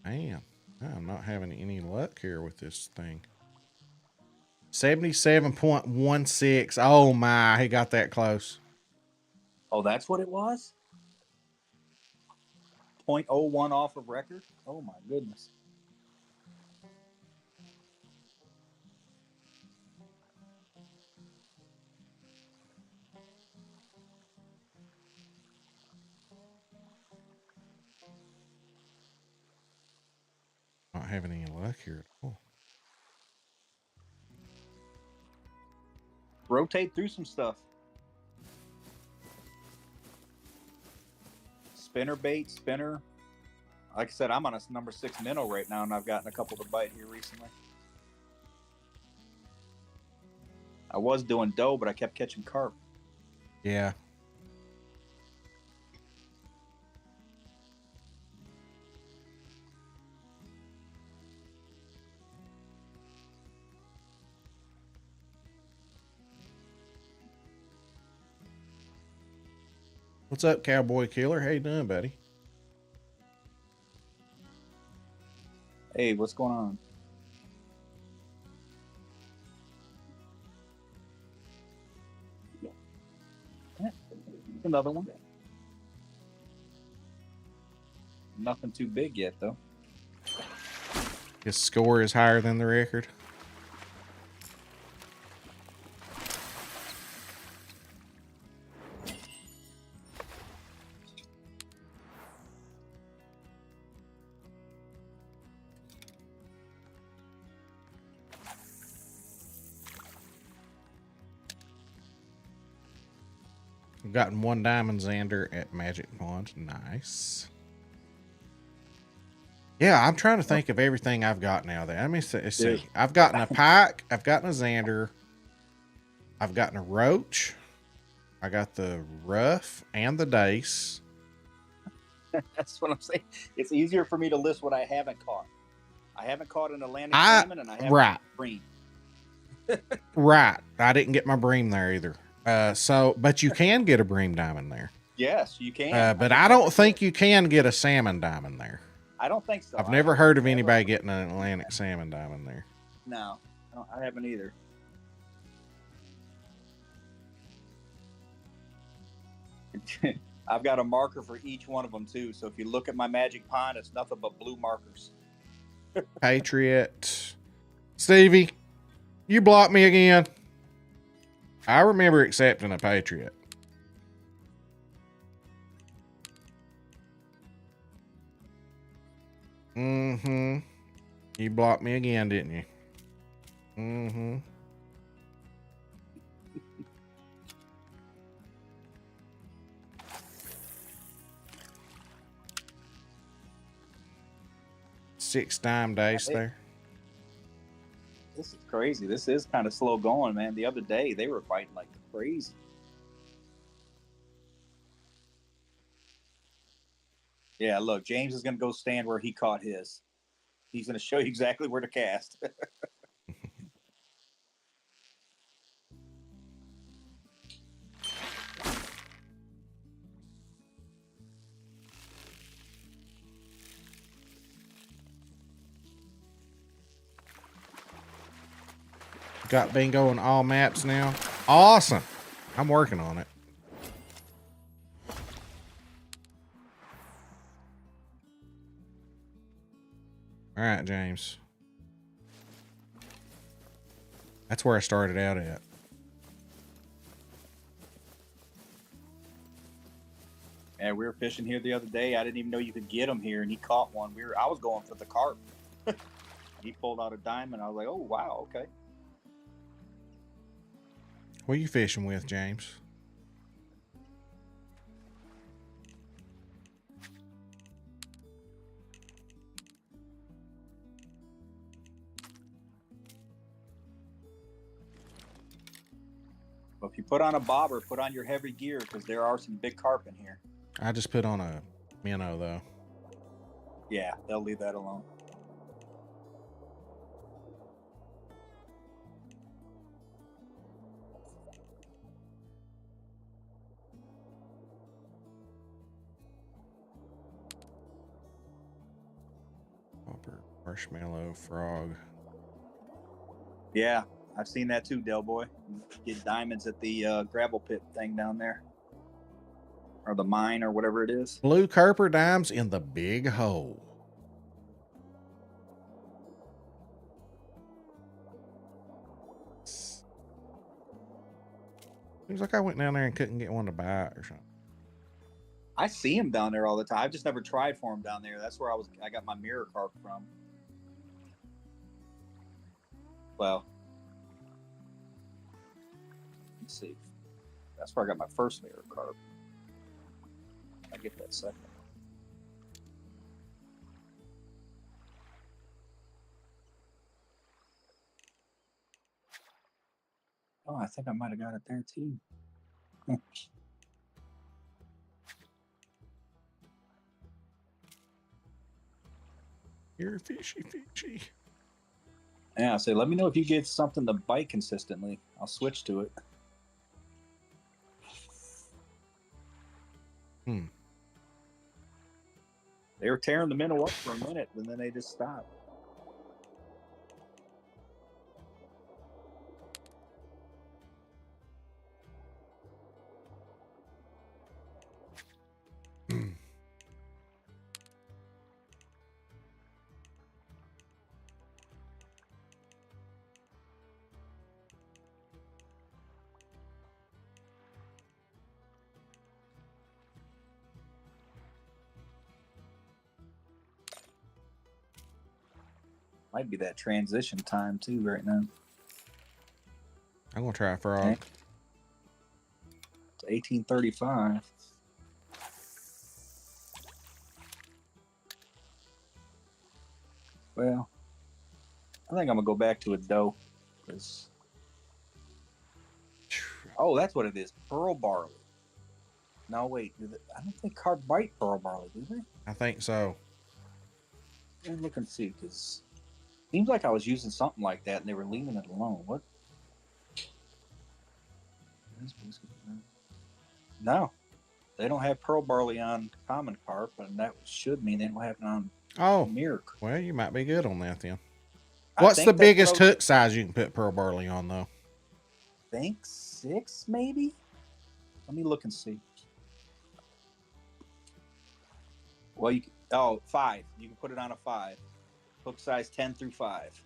Man, I'm not having any luck here with this thing. 77.16. Oh my, he got that close. Oh, that's what it was? 0.01 off of record? Oh my goodness. Not having any luck here at all. Rotate through some stuff. Spinner bait, spinner. Like I said, I'm on a number 6 minnow right now, and I've gotten a couple to bite here recently. I was doing dough, but I kept catching carp. Yeah. What's up, Cowboy Killer? How you doing, buddy? Hey, what's going on? Another one. Nothing too big yet, though. His score is higher than the record. I've gotten 1 diamond Xander at Magic Pond. Nice. Yeah, I'm trying to think of everything I've got now. Let me see. I've gotten a pike. I've gotten a Xander. I've gotten a roach. I got the rough and the dace. That's what I'm saying. It's easier for me to list what I haven't caught. I haven't caught an Atlantic salmon, and I haven't caught a bream. Right. I didn't get my bream there either. But you can get a bream diamond there. Yes, you can. But I don't think you can get a salmon diamond there. I don't think so. I've never heard of anybody getting an Atlantic salmon diamond there. No, I haven't either. I've got a marker for each one of them too. So if you look at my Magic Pond, it's nothing but blue markers. Patriot. Stevie, you blocked me again. I remember accepting a Patriot. Mm-hmm. You blocked me again, didn't you? Mm-hmm. Six dime dice there. This is crazy. This is kind of slow going, man. The other day they were fighting like crazy. Yeah, look, James is going to go stand where he caught his. He's going to show you exactly where to cast. Got bingo on all maps now. Awesome. I'm working on it. All right, James. That's where I started out at. And we were fishing here the other day. I didn't even know you could get them here, and he caught one. I was going for the carp. He pulled out a diamond. I was like, oh, wow, okay. What are you fishing with, James? Well, if you put on a bobber, put on your heavy gear because there are some big carp in here. I just put on a minnow, though. Yeah, they'll leave that alone. Marshmallow frog. Yeah, I've seen that too, Del Boy. Get diamonds at the gravel pit thing down there. Or the mine or whatever it is. Blue Kerper dimes in the big hole. Seems like I went down there and couldn't get one to bite or something. I see him down there all the time. I've just never tried for him down there. That's where I got my mirror carp from. Well, let's see. That's where I got my first mirror carp. I get that second. Oh, I think I might have got it there too. You're fishy, fishy. Yeah, so let me know if you get something to bite consistently. I'll switch to it. They were tearing the minnow up for a minute, and then they just stopped. Might be that transition time too right now. I'm gonna try a frog. Okay. It's 1835. Well, I think I'm gonna go back to a doe. Cause... Oh, that's what it is. Pearl barley. No, wait. I don't think carp bite pearl barley, do they? I think so. Let's look and see, because seems like I was using something like that and they were leaving it alone. What? No, they don't have pearl barley on common carp, and that should mean they don't have it on mirror. Well, you might be good on that then. What's the biggest hook size you can put pearl barley on, though? I think 6, maybe. Let me look and see. Well, 5. You can put it on a 5. Hook size 10 through 5.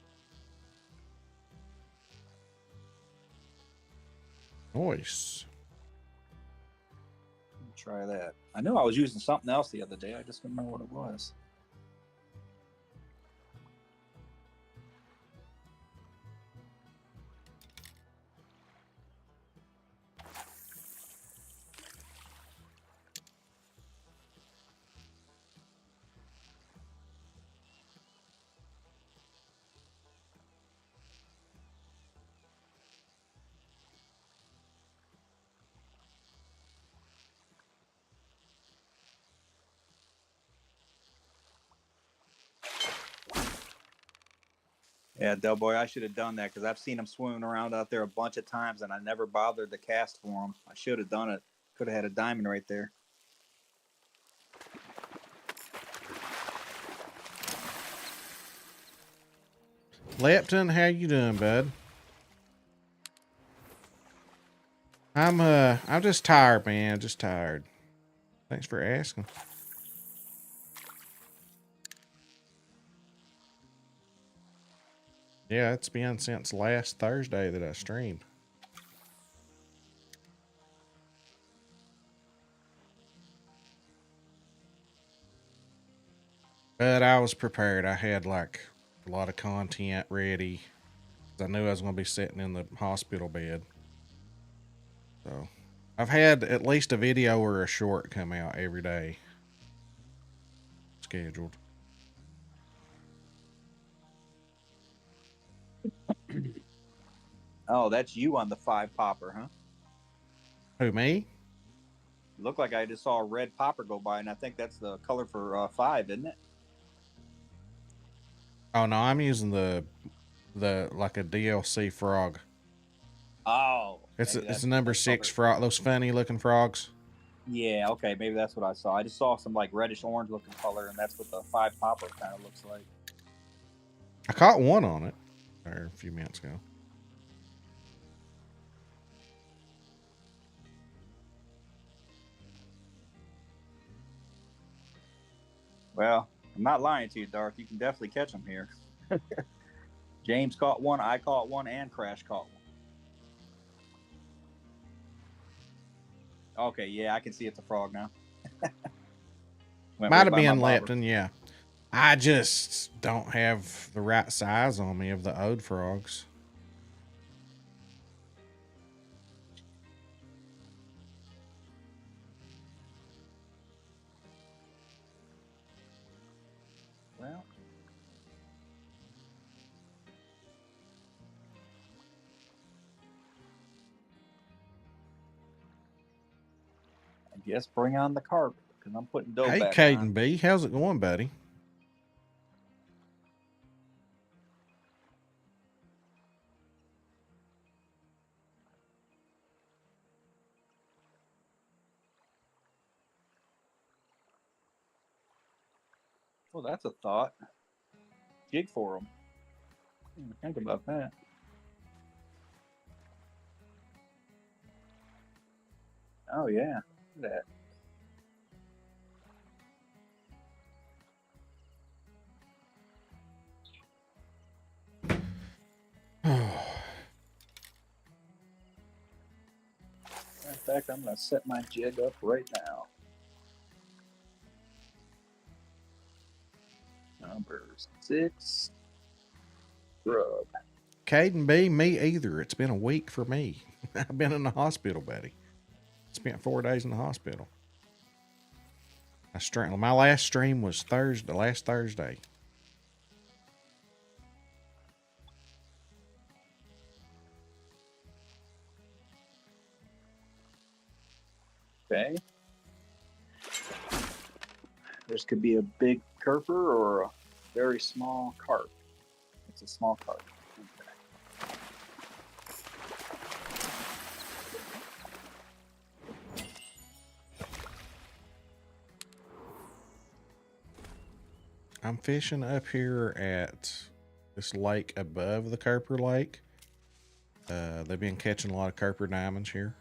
Nice. Try that. I knew I was using something else the other day. I just don't remember what it was. Yeah, Del Boy, I should have done that because I've seen them swimming around out there a bunch of times, and I never bothered to cast for them. I should have done it. Could have had a diamond right there. Lepton, how you doing, bud? I'm just tired, man. Just tired. Thanks for asking. Yeah, it's been since last Thursday that I streamed. But I was prepared. I had like a lot of content ready. I knew I was going to be sitting in the hospital bed. So I've had at least a video or a short come out every day. Scheduled. Oh, that's you on the 5 popper, huh? Who, me? Looked like I just saw a red popper go by, and I think that's the color for 5, isn't it? Oh no, I'm using the like a DLC frog. Oh, it's a number 6 frog. Those funny looking frogs. Yeah, okay, maybe that's what I saw. I just saw some like reddish orange looking color, and that's what the 5 popper kind of looks like. I caught one on it a few minutes ago. Well, I'm not lying to you, Darth. You can definitely catch them here. James caught one, I caught one, and Crash caught one. Okay, yeah, I can see it's a frog now. Might have been Lepton, yeah. I just don't have the right size on me of the Ode frogs. Well, Yes, bring on the carpet because I'm putting dough Hey, back Caden on. B, how's it going, buddy? Well, that's a thought. Jig for them. Think about that. Oh yeah, look at Oh, that. In fact, I'm gonna set my jig up right now. Number 6. Grub. Caden B, me either. It's been a week for me. I've been in the hospital, buddy. Spent 4 days in the hospital. My last stream was last Thursday. Okay. This could be a big kerper or a very small carp. It's a small carp. Okay. I'm fishing up here at this lake above the Kerper Lake. They've been catching a lot of Kerper diamonds here.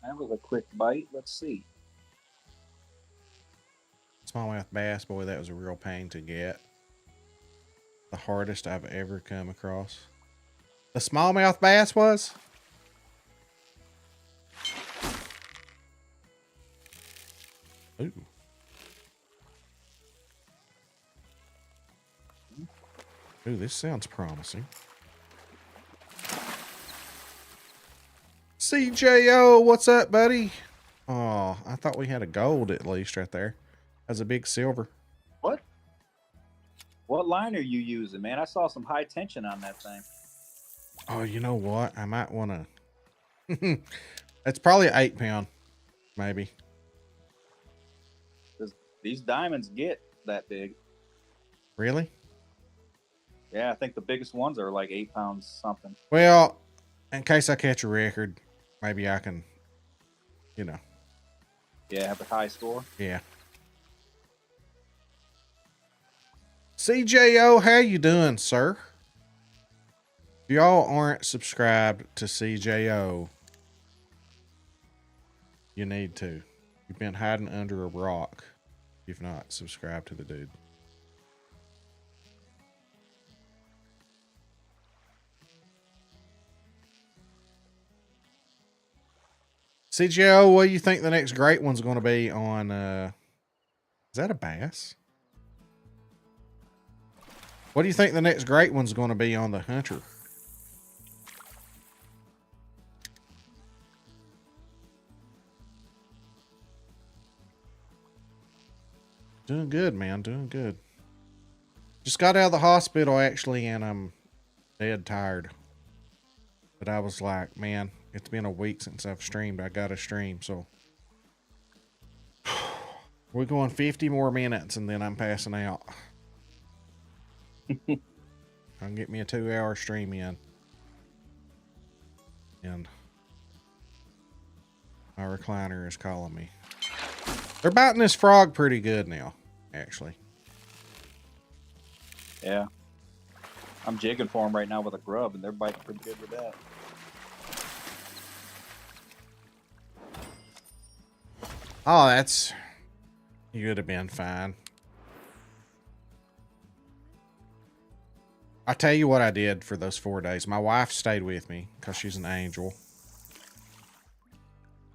That was a quick bite. Let's see. Smallmouth bass, boy, that was a real pain to get. The hardest I've ever come across. The smallmouth bass was? Ooh. Ooh, this sounds promising. CJO, what's up, buddy? Oh, I thought we had a gold at least right there. That's a big silver. What? What line are you using, man? I saw some high tension on that thing. Oh, you know what? I might want to. It's probably an 8-pound, maybe. These diamonds get that big. Really? Yeah, I think the biggest ones are like 8 pounds something. Well, in case I catch a record, maybe I can, you know. Yeah, have a high score. Yeah. CJO, how you doing, sir? If y'all aren't subscribed to CJO, you need to. You've been hiding under a rock. If not, subscribe to the dude. CJO, what do you think the next great one's going to be on, is that a bass? What do you think the next great one's going to be on the Hunter? Doing good, man. Doing good. Just got out of the hospital, actually, and I'm dead tired. But I was like, man, it's been a week since I've streamed. I got to stream, so. We're going 50 more minutes, and then I'm passing out. I'll get me a 2-hour stream in. And my recliner is calling me. They're biting this frog pretty good now, actually. Yeah. I'm jigging for them right now with a grub, and they're biting pretty good with that. Oh, that's... You would have been fine. I tell you what I did for those 4 days. My wife stayed with me because she's an angel.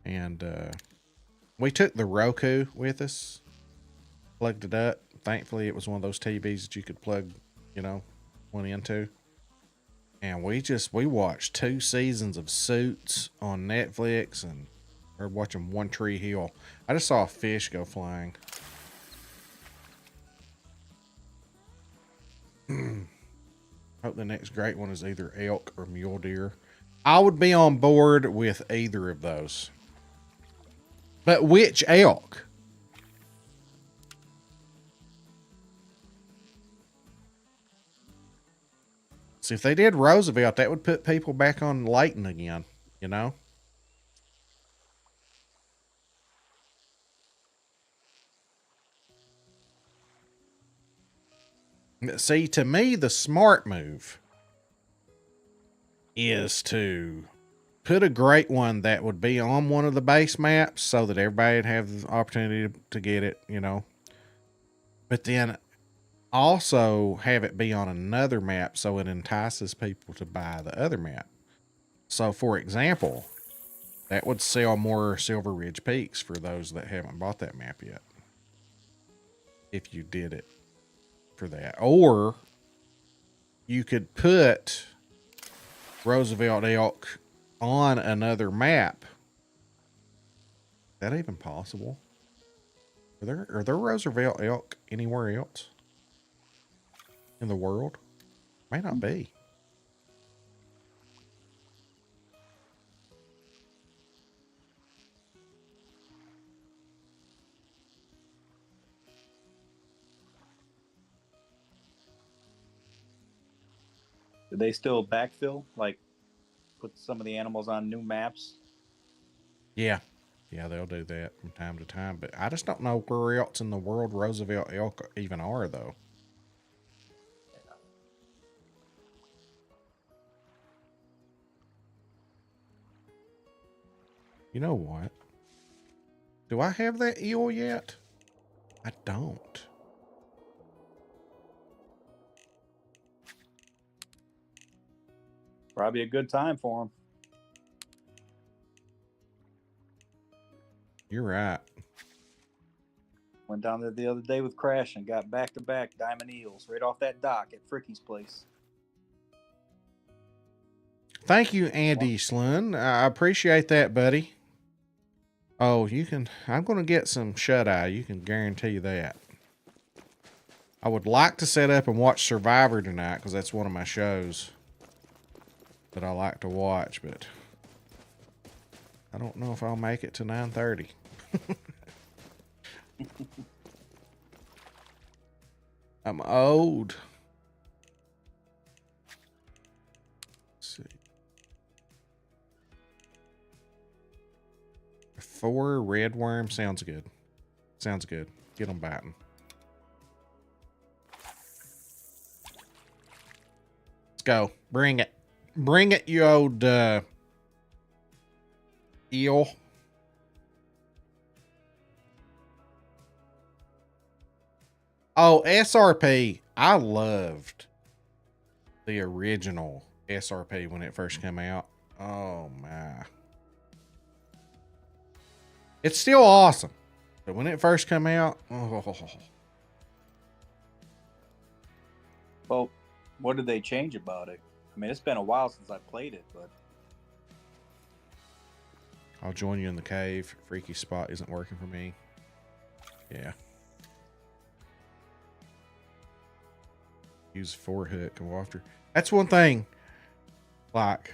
And we took the Roku with us. Plugged it up. Thankfully, it was one of those TVs that you could plug, you know, one into. And we watched 2 seasons of Suits on Netflix, and we're watching One Tree Hill. I just saw a fish go flying. Hope the next great one is either elk or mule deer. I would be on board with either of those. But which elk? See, if they did Roosevelt, that would put people back on Layton again, you know? See, to me, the smart move is to put a great one that would be on one of the base maps so that everybody would have the opportunity to get it, you know? But then also have it be on another map so it entices people to buy the other map. So, for example, that would sell more Silver Ridge Peaks for those that haven't bought that map yet. If you did it for that. Or you could put Roosevelt Elk on another map. Is that even possible? Are there Roosevelt Elk anywhere else in the world? May not be. Do they still backfill? Like put some of the animals on new maps? Yeah. Yeah, they'll do that from time to time. But I just don't know where else in the world Roosevelt Elk even are, though. You know what? Do I have that eel yet? I don't. Probably a good time for them. You're right. Went down there the other day with Crash and got back-to-back diamond eels right off that dock at Fricky's place. Thank you, Andy Slone. I appreciate that, buddy. Oh, you can. I'm going to get some shut-eye. You can guarantee that. I would like to set up and watch Survivor tonight because that's one of my shows that I like to watch, but I don't know if I'll make it to 9:30. I'm old. Let's see. 4 red worm sounds good. Sounds good. Get them biting. Let's go. Bring it. Bring it, you old eel. Oh, SRP. I loved the original SRP when it first came out. Oh, my. It's still awesome. But when it first came out, oh. Well, what did they change about it? I mean, it's been a while since I played it, but I'll join you in the cave. Freaky spot isn't working for me. Yeah. Use 4 hook and go after. That's one thing. Like,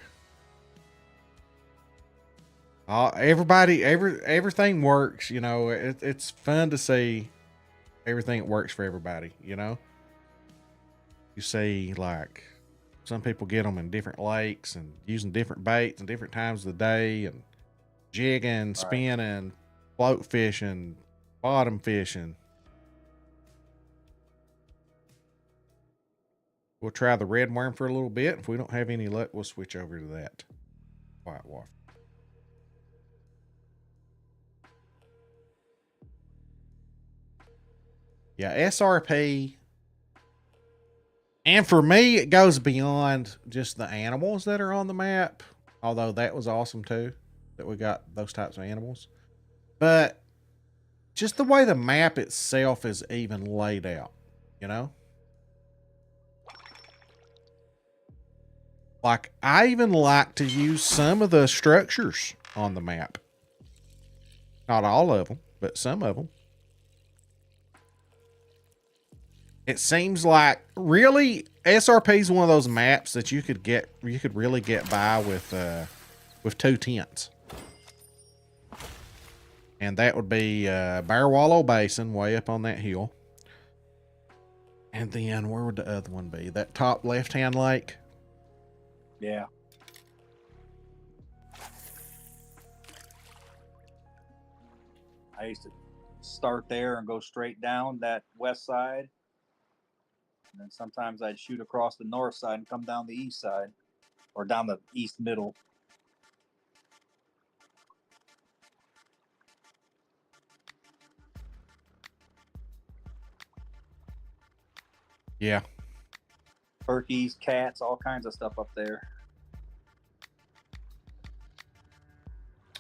everything works. You know, it's fun to see everything that works for everybody. You know, you see like some people get them in different lakes and using different baits and different times of the day and jigging, spinning, float fishing, bottom fishing. We'll try the red worm for a little bit. If we don't have any luck, we'll switch over to that whitewater. Yeah, SRP. And for me, it goes beyond just the animals that are on the map. Although that was awesome too, that we got those types of animals. But just the way the map itself is even laid out, you know? Like, I even like to use some of the structures on the map. Not all of them, but some of them. It seems like really SRP is one of those maps that you could really get by with 2 tents. And that would be Bear Wallow Basin way up on that hill. And then where would the other one be? That top left-hand lake? Yeah. I used to start there and go straight down that west side. And then sometimes I'd shoot across the north side and come down the east side, or down the east middle. Yeah. Turkeys, cats, all kinds of stuff up there.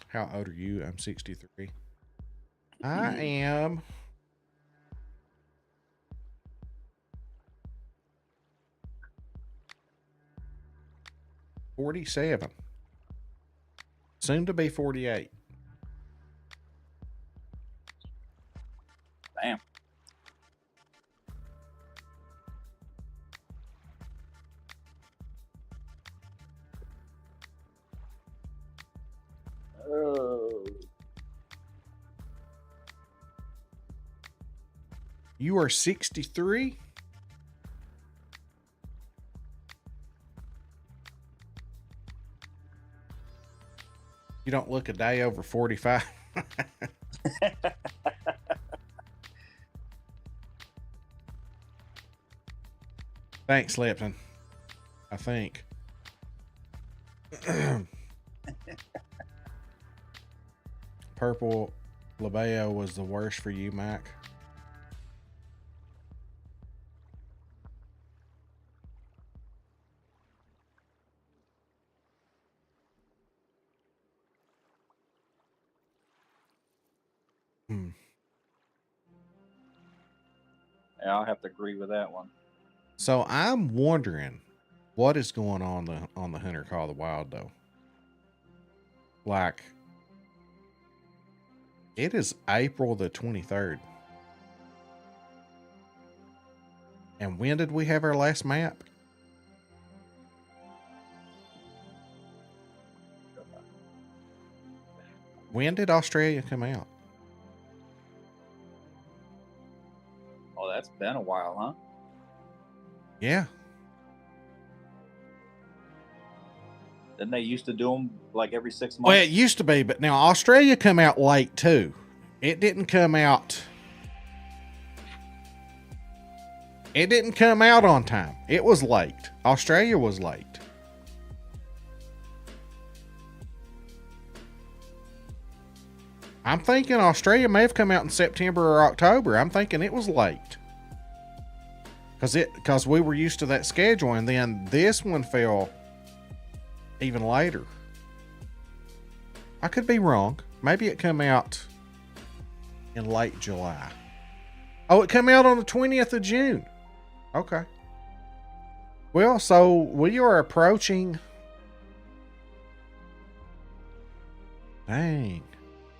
How old are you? I'm 63. I am 47. Soon to be 48. Damn. Oh. You are 63? You don't look a day over 45. Thanks, Lipton. I think. Purple Labeo was the worst for you, Mac. Yeah, I'll have to agree with that one. So I'm wondering what is going on the Hunter Call the Wild though. Like, it is April the 23rd. And when did we have our last map? When did Australia come out? Oh, that's been a while, huh? Yeah. Didn't they used to do them like every 6 months? Well, it used to be, but now Australia come out late too. It didn't come out. It didn't come out on time. It was late. Australia was late. I'm thinking Australia may have come out in September or October. I'm thinking it was late. Because we were used to that schedule, and then this one fell even later. I could be wrong. Maybe it come out in late July. Oh, it came out on the 20th of June. Okay. Well, so we are approaching. Dang.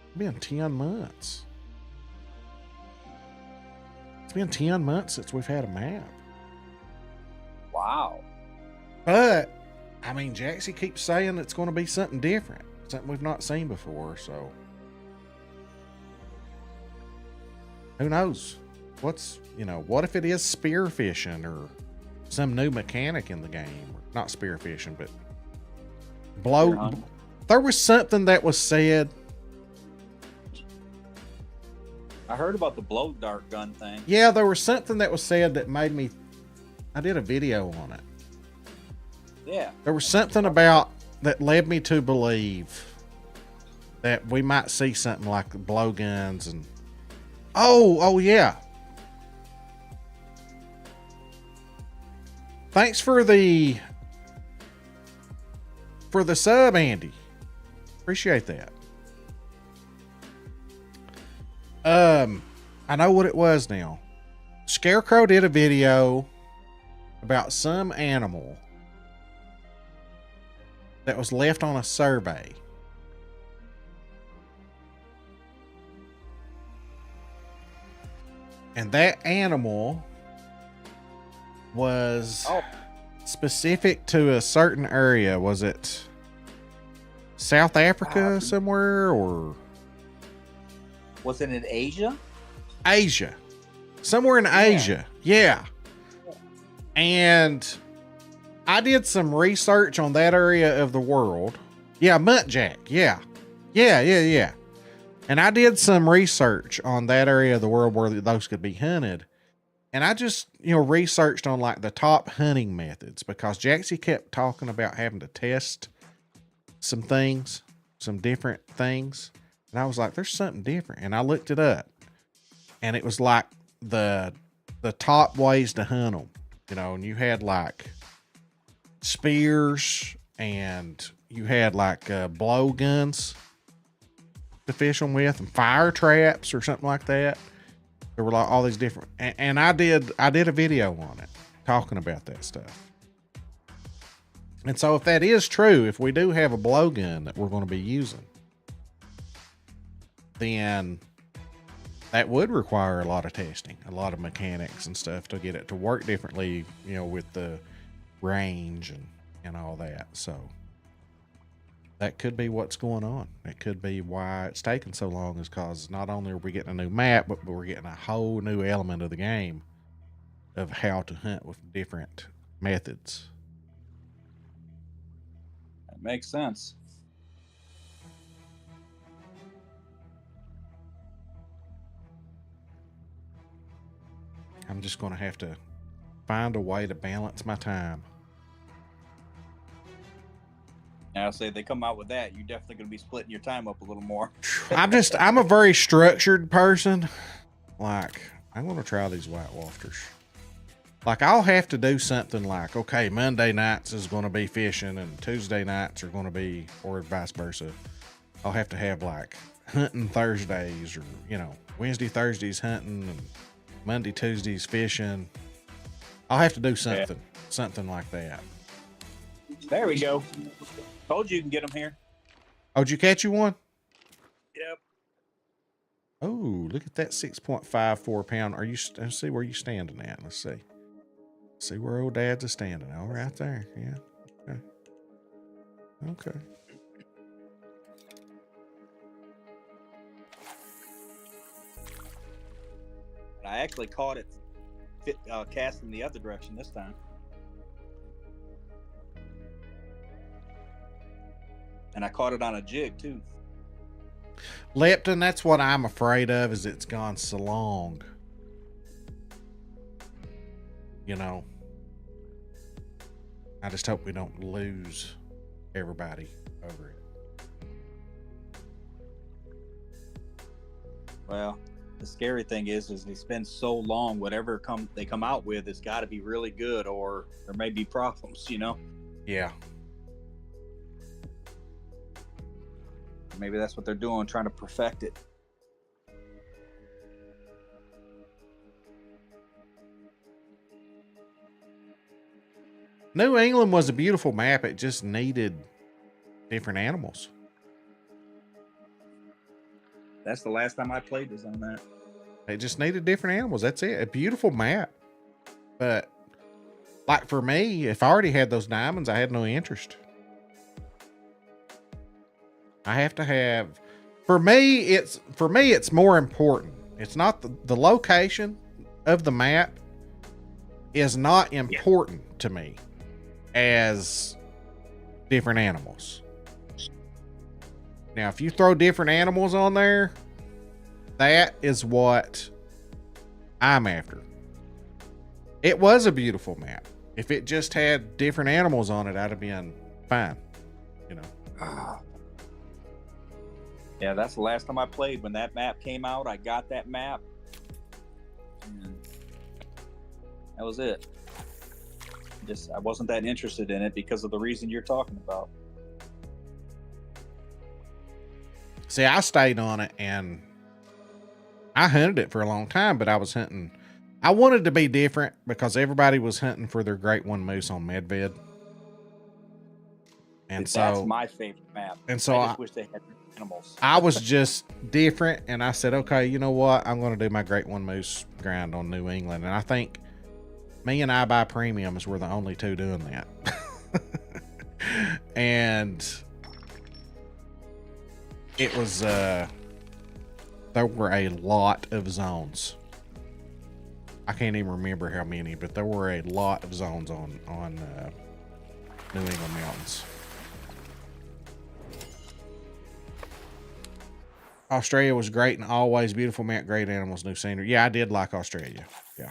It's been 10 months. It's been 10 months since we've had a map. Wow. But, I mean, Jaxie keeps saying it's going to be something different. Something we've not seen before, so. Who knows? What if it is spearfishing or some new mechanic in the game? Not spearfishing, but there was something that was said. I heard about the blow dart gun thing. Yeah, there was something that was said that made me. I did a video on it. Yeah. There was something about that led me to believe that we might see something like blowguns and. Oh yeah. Thanks for the sub, Andy. Appreciate that. I know what it was now. Scarecrow did a video about some animal that was left on a survey. And that animal was specific to a certain area. Was it South Africa somewhere, or was it in Asia? Asia. Somewhere in Asia. Yeah. And I did some research on that area of the world. Yeah, muntjac. Yeah. And I did some research on that area of the world where those could be hunted. And I just, researched on like the top hunting methods, because Jaxie kept talking about having to test some things, some different things. And I was like, there's something different. And I looked it up, and it was like the top ways to hunt them, and you had like spears, and you had like blow guns to fish them with, and fire traps or something like that. There were like all these different, and I did a video on it talking about that stuff. And so if that is true, if we do have a blowgun that we're going to be using, then that would require a lot of testing, a lot of mechanics and stuff to get it to work differently, with the range and all that. So that could be what's going on. It could be why it's taking so long, is because not only are we getting a new map, but we're getting a whole new element of the game of how to hunt with different methods. That makes sense. I'm just going to have to find a way to balance my time. I'll say they come out with that, you're definitely going to be splitting your time up a little more. I'm a very structured person. Like, I'm going to try these White Wafters. Like, I'll have to do something like, okay, Monday nights is going to be fishing, and Tuesday nights are going to be, or vice versa. I'll have to have like hunting Thursdays, or, Wednesday, Thursdays hunting, and Monday, Tuesdays fishing. I'll have to do something like that. There we go. Told you can get them here. Oh, did you catch you one? Yep. Oh, look at that 6.54 pound. Let's see where you standing at. Let's see. See where old Dad's is standing. Oh, right there. Yeah. Okay. I actually caught it casting the other direction this time. And I caught it on a jig too. Lepton, that's what I'm afraid of, is it's gone so long. I just hope we don't lose everybody over it. Well, the scary thing is it's been so long, whatever they come out with, it's got to be really good, or there may be problems, Yeah. Maybe that's what they're doing, trying to perfect it. New England was a beautiful map. It just needed different animals. That's the last time I played was on that. It just needed different animals. That's it. A beautiful map. But like for me, if I already had those diamonds, I had no interest. I have to have, for me, it's more important. It's not the location of the map is not important to me as different animals. Now, if you throw different animals on there, that is what I'm after. It was a beautiful map. If it just had different animals on it, I'd have been fine. Yeah, that's the last time I played. When that map came out, I got that map. And that was it. I wasn't that interested in it because of the reason you're talking about. See, I stayed on it and I hunted it for a long time, but I was hunting. I wanted to be different because everybody was hunting for their great one moose on Medved. And that's so my favorite map. And so I just wish they had animals. I was just different, and I said, okay, you know what? I'm going to do my Great One Moose grind on New England. And I think me and I Buy Premiums were the only two doing that. And it was, there were a lot of zones. I can't even remember how many, but there were a lot of zones on New England mountains. Australia was great and always beautiful, met great animals, new scenery. Yeah, I did like Australia. Yeah.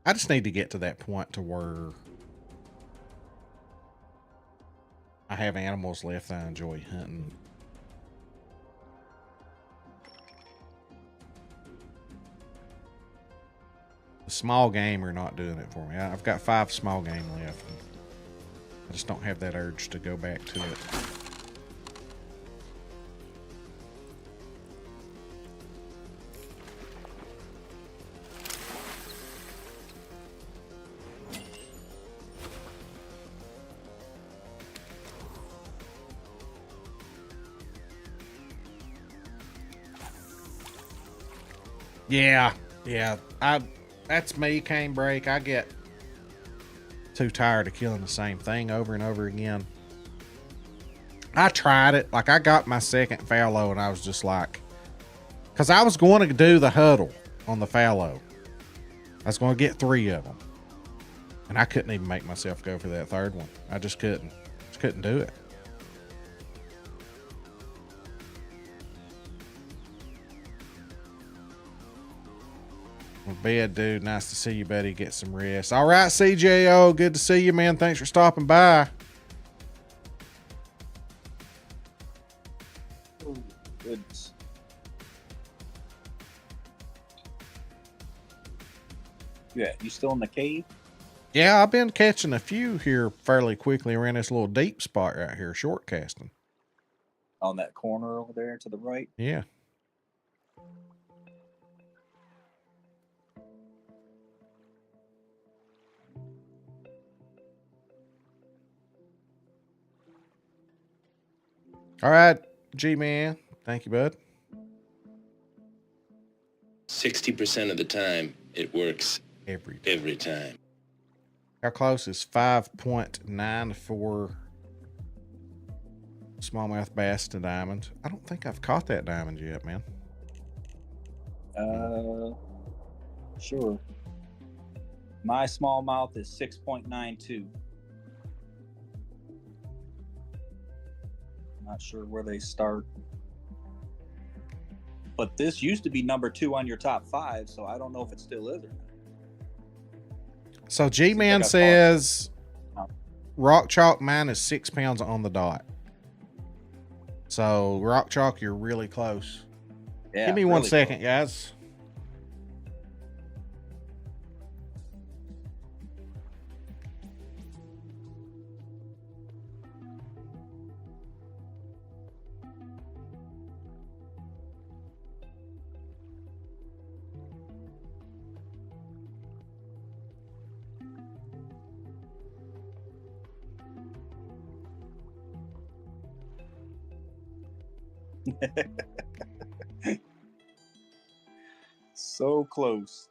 I just need to get to that point to where I have animals left that I enjoy hunting. The small game are not doing it for me. I've got 5 small game left. I just don't have that urge to go back to it. Yeah, that's me, Cane Break. I get too tired of killing the same thing over and over again. I tried it. Like, I got my second fallow and I was just like, because I was going to do the huddle on the fallow. I was going to get 3 of them. And I couldn't even make myself go for that third one. I just couldn't. Just couldn't do it. Bed, dude. Nice to see you, buddy. Get some rest. All right, CJO. Good to see you, man. Thanks for stopping by. Oh, goodness. Yeah, you still in the cave? Yeah, I've been catching a few here fairly quickly around this little deep spot right here, short casting. On that corner over there to the right? Yeah. All right, G-Man. Thank you, bud. 60% of the time, it works every time. How close is 5.94 smallmouth bass to diamond? I don't think I've caught that diamond yet, man. Sure. My smallmouth is 6.92. Not sure where they start. But this used to be number 2 on your top 5, so I don't know if it still is or not. So G-Man says rock chalk mine is 6 pounds on the dot. So rock chalk, you're really close. Yeah, give me really 1 second, close. guys. So close.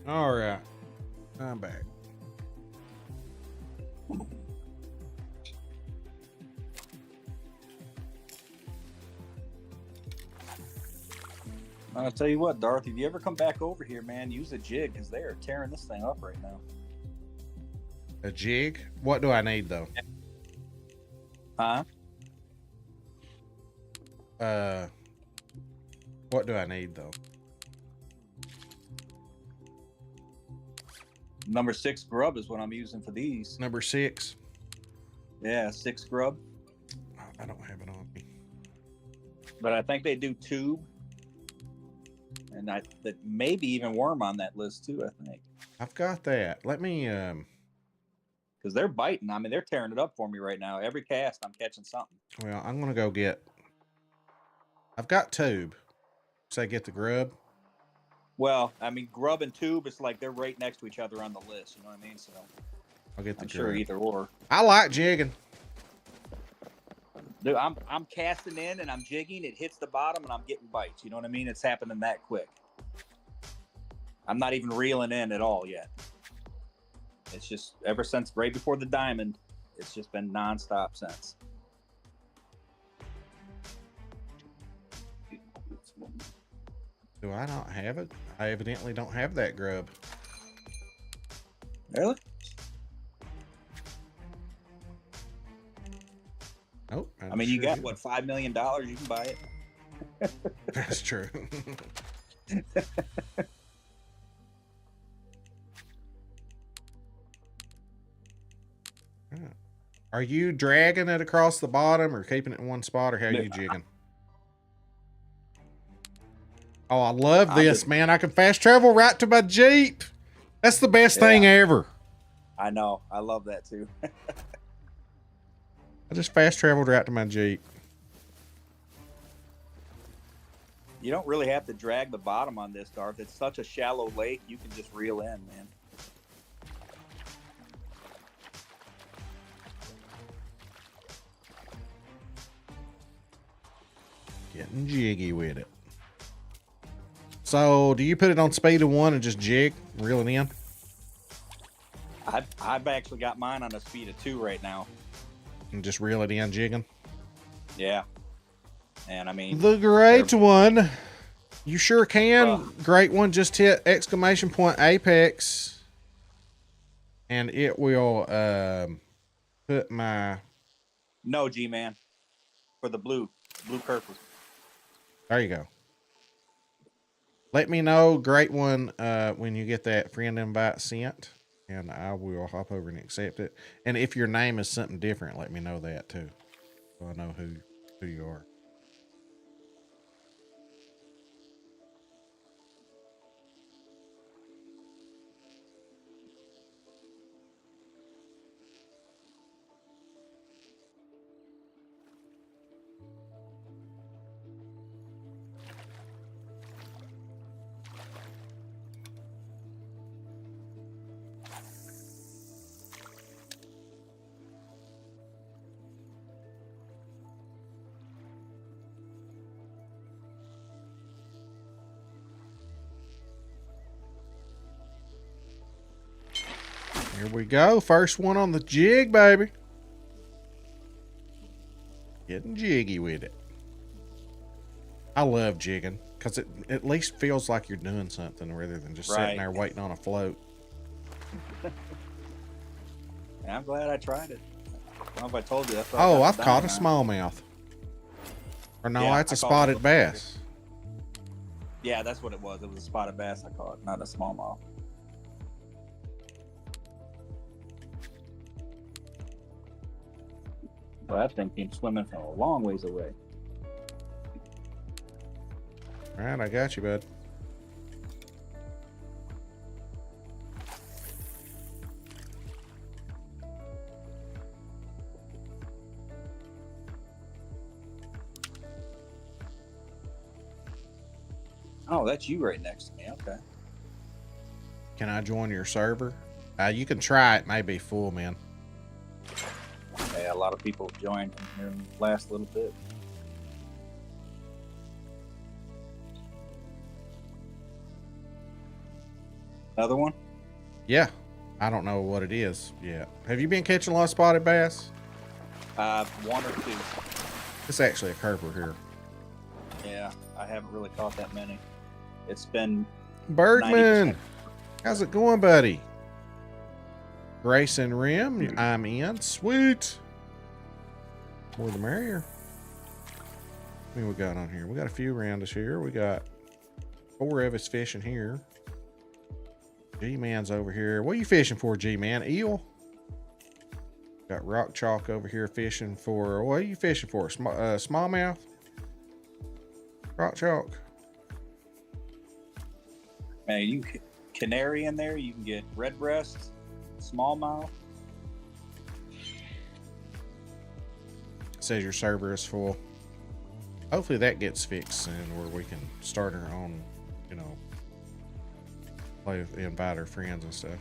All right, I'm back. I'll tell you what, Darth, if you ever come back over here, man, use a jig because they are tearing this thing up right now. A jig? What do I need though? Huh? What do I need though? Number 6 grub is what I'm using for these. Number 6. Yeah, 6 grub. I don't have it on me. But I think they do tube. And that maybe even worm on that list too, I think. I've got that. Let me because they're biting. I mean, they're tearing it up for me right now. Every cast, I'm catching something. well, I'm gonna go get. I've got tube. So I get the grub. Well, I mean, grub and tube, it's like they're right next to each other on the list. You know what I mean? So I'll get the I'm grub. sure either or. I like jigging. Dude, I'm casting in and I'm jigging. It hits the bottom and I'm getting bites. You know what I mean? It's happening that quick. I'm not even reeling in at all yet. It's just ever since right before the diamond, it's just been nonstop since. Do I not have it? I evidently don't have that grub. Really? Nope. I mean, you got what, $5 million? You can buy it. That's true. Are you dragging it across the bottom or keeping it in one spot, or how are you jigging? Oh, I love this, man. I can fast travel right to my Jeep. That's the best thing ever. I know. I love that too. I just fast traveled right to my Jeep. You don't really have to drag the bottom on this, Darth. It's such a shallow lake. You can just reel in, man. Getting jiggy with it. So, do you put it on speed of 1 and just jig, reel it in? I've actually got mine on a speed of 2 right now. And just reel it in, jigging? Yeah. And I mean... The great one. You sure can. Great one. Just hit exclamation point apex. And it will put my... No, G-Man. For the blue purple. There you go. Let me know, great one, when you get that friend invite sent, and I will hop over and accept it. And if your name is something different, let me know that too, so I know who you are. Here we go. First one on the jig, baby. Getting jiggy with it. I love jigging because it at least feels like you're doing something rather than just sitting there waiting on a float. I'm glad I tried it. I don't know if I told you. Oh, I've caught a smallmouth. Or no, that's a spotted bass. Yeah, that's what it was. It was a spotted bass I caught, not a smallmouth. Well, that thing came swimming from a long ways away. All right, I got you, bud. Oh, that's you right next to me. Okay. Can I join your server? You can try. It may be full, man. Yeah, a lot of people joined here in the last little bit. Another one? Yeah. I don't know what it is yet. Have you been catching a lot of spotted bass? 1 or 2. It's actually a kerper here. Yeah, I haven't really caught that many. It's been Bergman, 90%. how's it going, buddy? Grace and Rim, I'm in. Sweet. More the merrier. What do we got on here? We got a few around us here. We got 4 of us fishing here. G-Man's over here. What are you fishing for, G-Man? Eel? Got rock chalk over here fishing for... What are you fishing for? Smallmouth? Rock chalk? Man, you can canary in there. You can get red breast, smallmouth. Says your server is full. Hopefully that gets fixed soon where we can start our own, you know, invite our friends and stuff.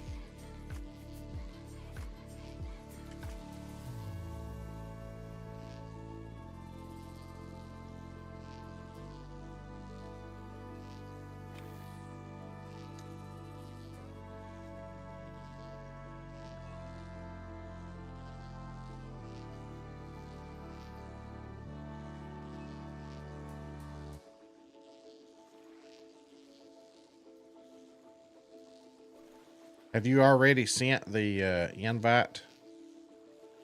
Have you already sent the invite,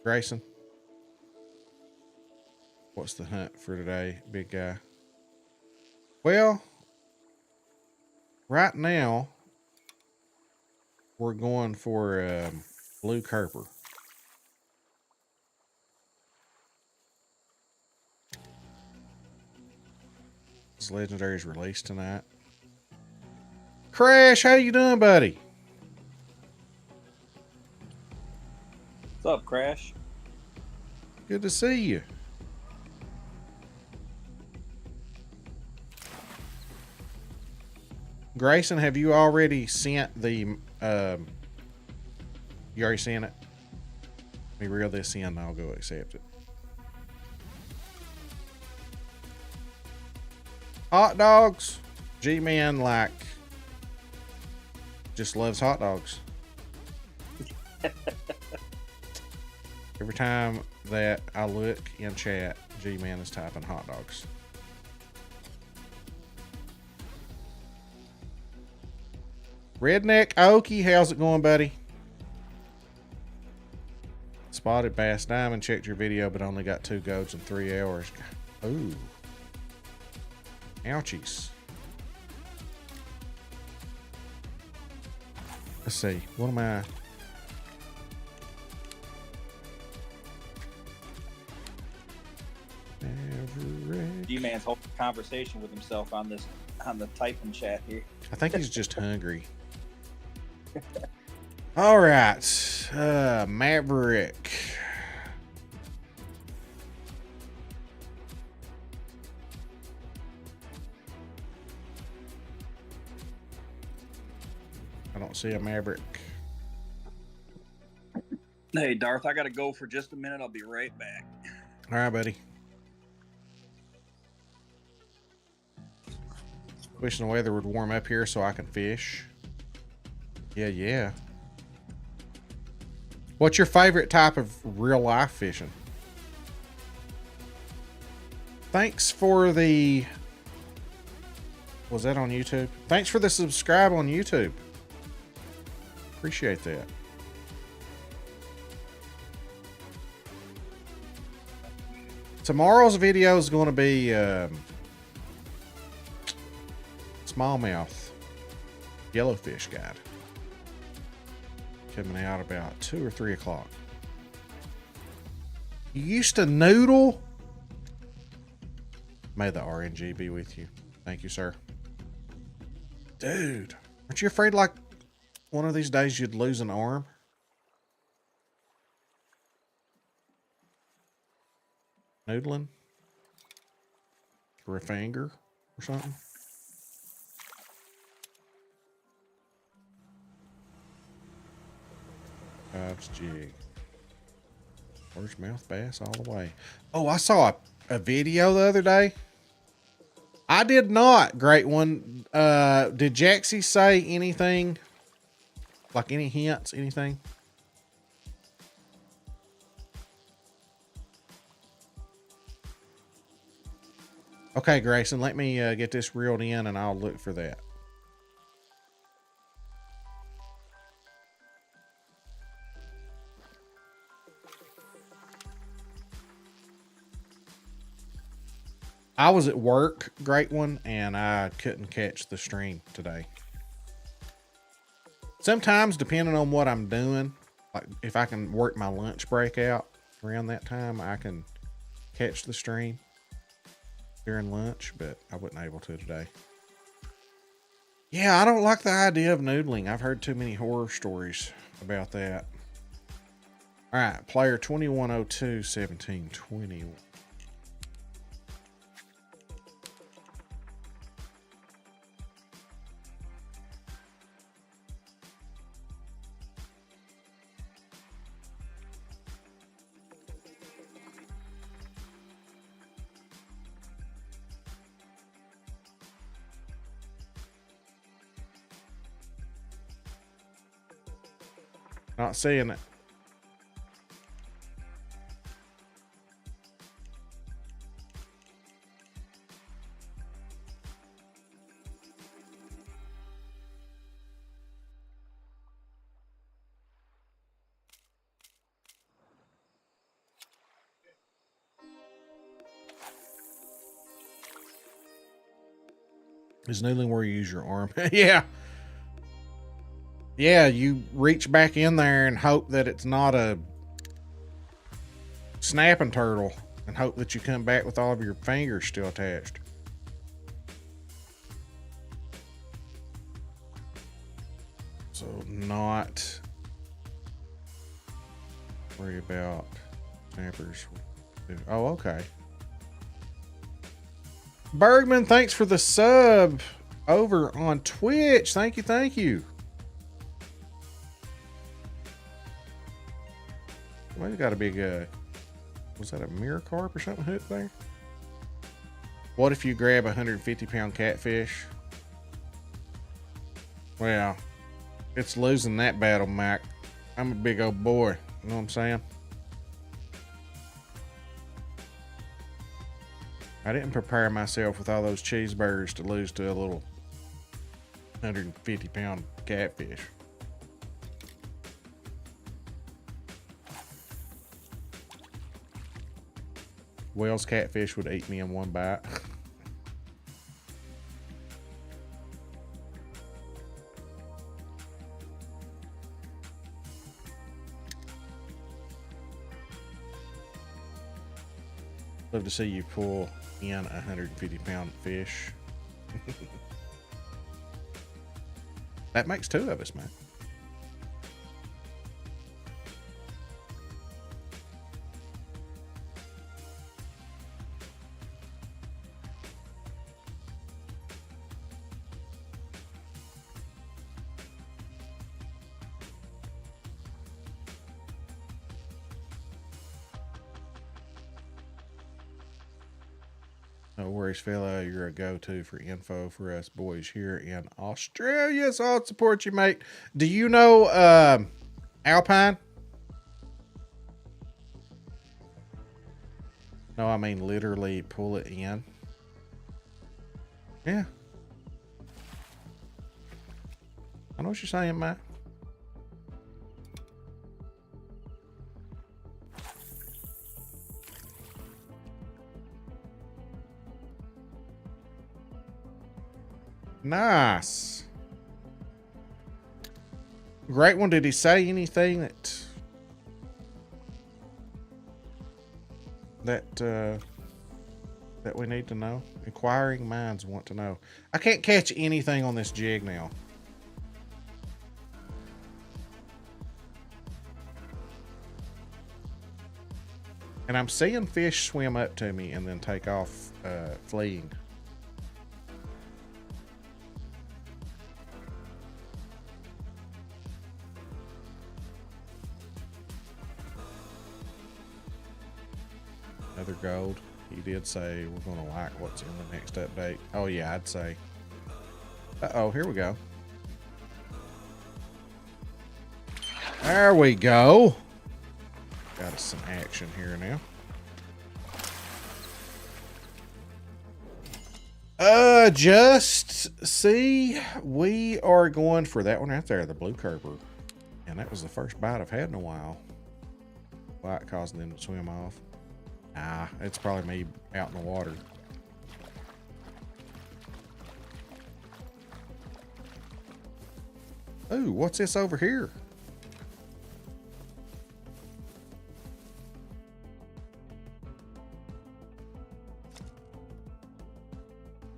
Grayson? What's the hunt for today, big guy? Well, right now, we're going for blue kerper. This legendary is released tonight. Crash, how you doing, buddy? What's up, Crash? Good to see you. Grayson, have you already sent the you already sent it? Let me reel this in and I'll go accept it. Hot dogs. G-Man like just loves hot dogs. Every time that I look in chat, G-Man is typing hot dogs. Redneck Okie, how's it going, buddy? Spotted Bass Diamond, checked your video, but only got 2 goats in 3 hours. Ooh. Ouchies. Let's see. What am I? G-Man's holding a conversation with himself on the typing chat here. I think he's just hungry. All right. Maverick. I don't see a Maverick. Hey, Darth, I got to go for just a minute. I'll be right back. All right, buddy. Wishing the weather would warm up here so I can fish. Yeah. What's your favorite type of real life fishing? Thanks for the... Was that on YouTube? Thanks for the subscribe on YouTube. Appreciate that. Tomorrow's video is going to be smallmouth yellowfish guide. Coming out about 2 or 3 o'clock. You used to noodle? May the RNG be with you. Thank you, sir. Dude, aren't you afraid like one of these days you'd lose an arm? Noodling? Or a finger or something? Bob's jig. Largemouth bass all the way. Oh, I saw a video the other day. I did not. Great one. Did Jaxie say anything? Like any hints? Anything? Okay, Grayson, let me get this reeled in and I'll look for that. I was at work, great one, and I couldn't catch the stream today. Sometimes, depending on what I'm doing, like if I can work my lunch break out around that time, I can catch the stream during lunch, but I wasn't able to today. Yeah, I don't like the idea of noodling. I've heard too many horror stories about that. All right, player 2102, 1721. Not seeing it. Is noodling where you use your arm? Yeah. Yeah, you reach back in there and hope that it's not a snapping turtle and hope that you come back with all of your fingers still attached. So not worry about snappers. Oh, okay. Bergman, thanks for the sub over on Twitch. Thank you, thank you. Well, there's got a big, was that a mirror carp or something hooked there? What if you grab a 150-pound catfish? Well, it's losing that battle, Mac. I'm a big old boy. You know what I'm saying? I didn't prepare myself with all those cheeseburgers to lose to a little 150-pound catfish. Wells catfish would eat me in one bite. Love to see you pull in a 150-pound fish. That makes two of us, man. No worries, fella. You're a go-to for info for us boys here in Australia. So I'll support you, mate. Do you know Alpine? No, I mean literally pull it in. Yeah. I know what you're saying, Matt. Nice. Great one. Did he say anything that we need to know? Inquiring minds want to know. I can't catch anything on this jig now. And I'm seeing fish swim up to me and then take off fleeing. Another gold. He did say we're going to like what's in the next update. Oh, yeah, I'd say. Uh-oh, here we go. There we go. Got us some action here now. Just see, we are going for that one right there, the blue kerper. And that was the first bite I've had in a while. Light causing them to swim off. Nah, it's probably me out in the water. Ooh, what's this over here?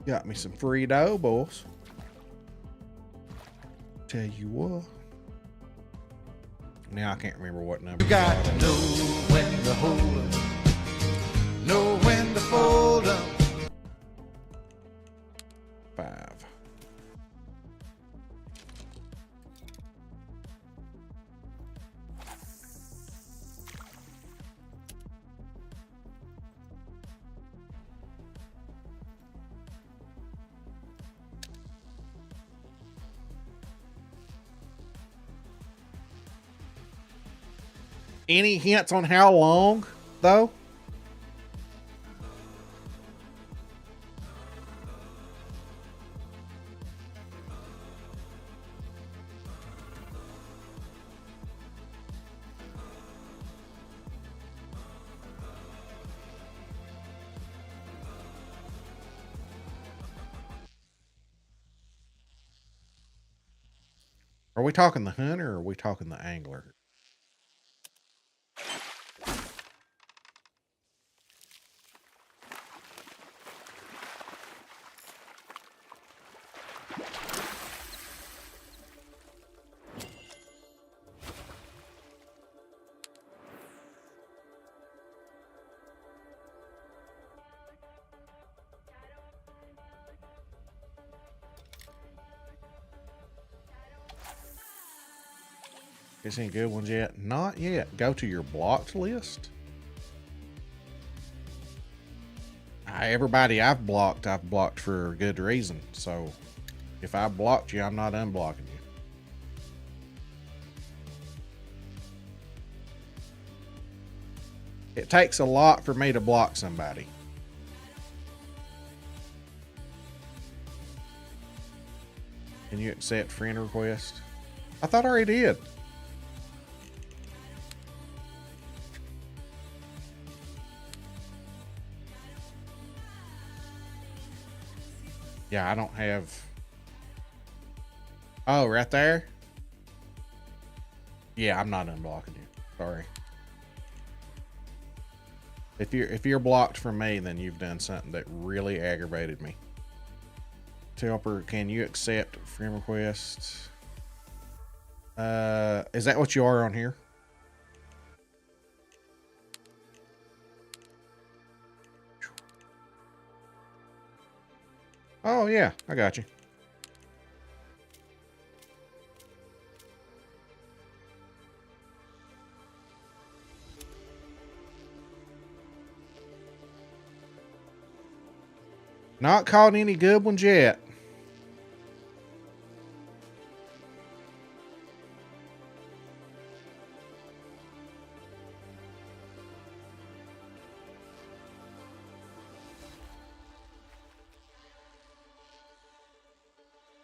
Got me some free dough, boys. Tell you what. Now I can't remember what number. You got to know when to hold 'em, know when to fold 'em. 5. Any hints on how long, though? Are we talking the hunter or are we talking the angler? Is any good ones yet? Not yet. Go to your blocked list. Everybody I've blocked for a good reason. So if I blocked you, I'm not unblocking you. It takes a lot for me to block somebody. Can you accept friend request? I thought I already did. Yeah, I don't have. Oh, right there? Yeah, I'm not unblocking you. Sorry. If you're blocked from me, then you've done something that really aggravated me. Telper, can you accept friend requests? Is that what you are on here? Oh yeah, I got you. Not caught any good ones yet.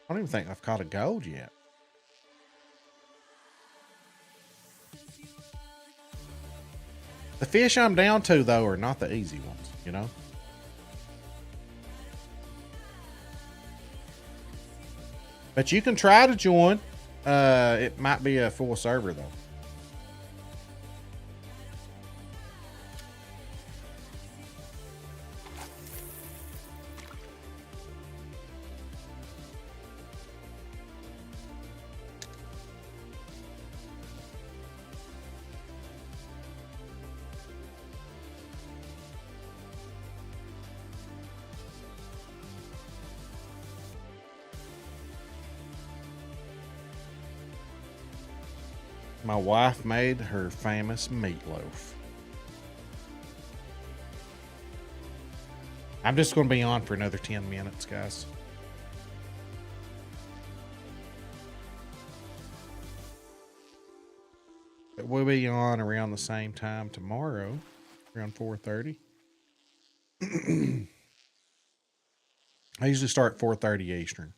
I don't even think I've caught a gold yet. The fish I'm down to, though, are not the easy ones, you know? But you can try to join. It might be a full server, though. My wife made her famous meatloaf. I'm just going to be on for another 10 minutes, guys. But we'll be on around the same time tomorrow, around 4:30. I usually start 4:30 Eastern.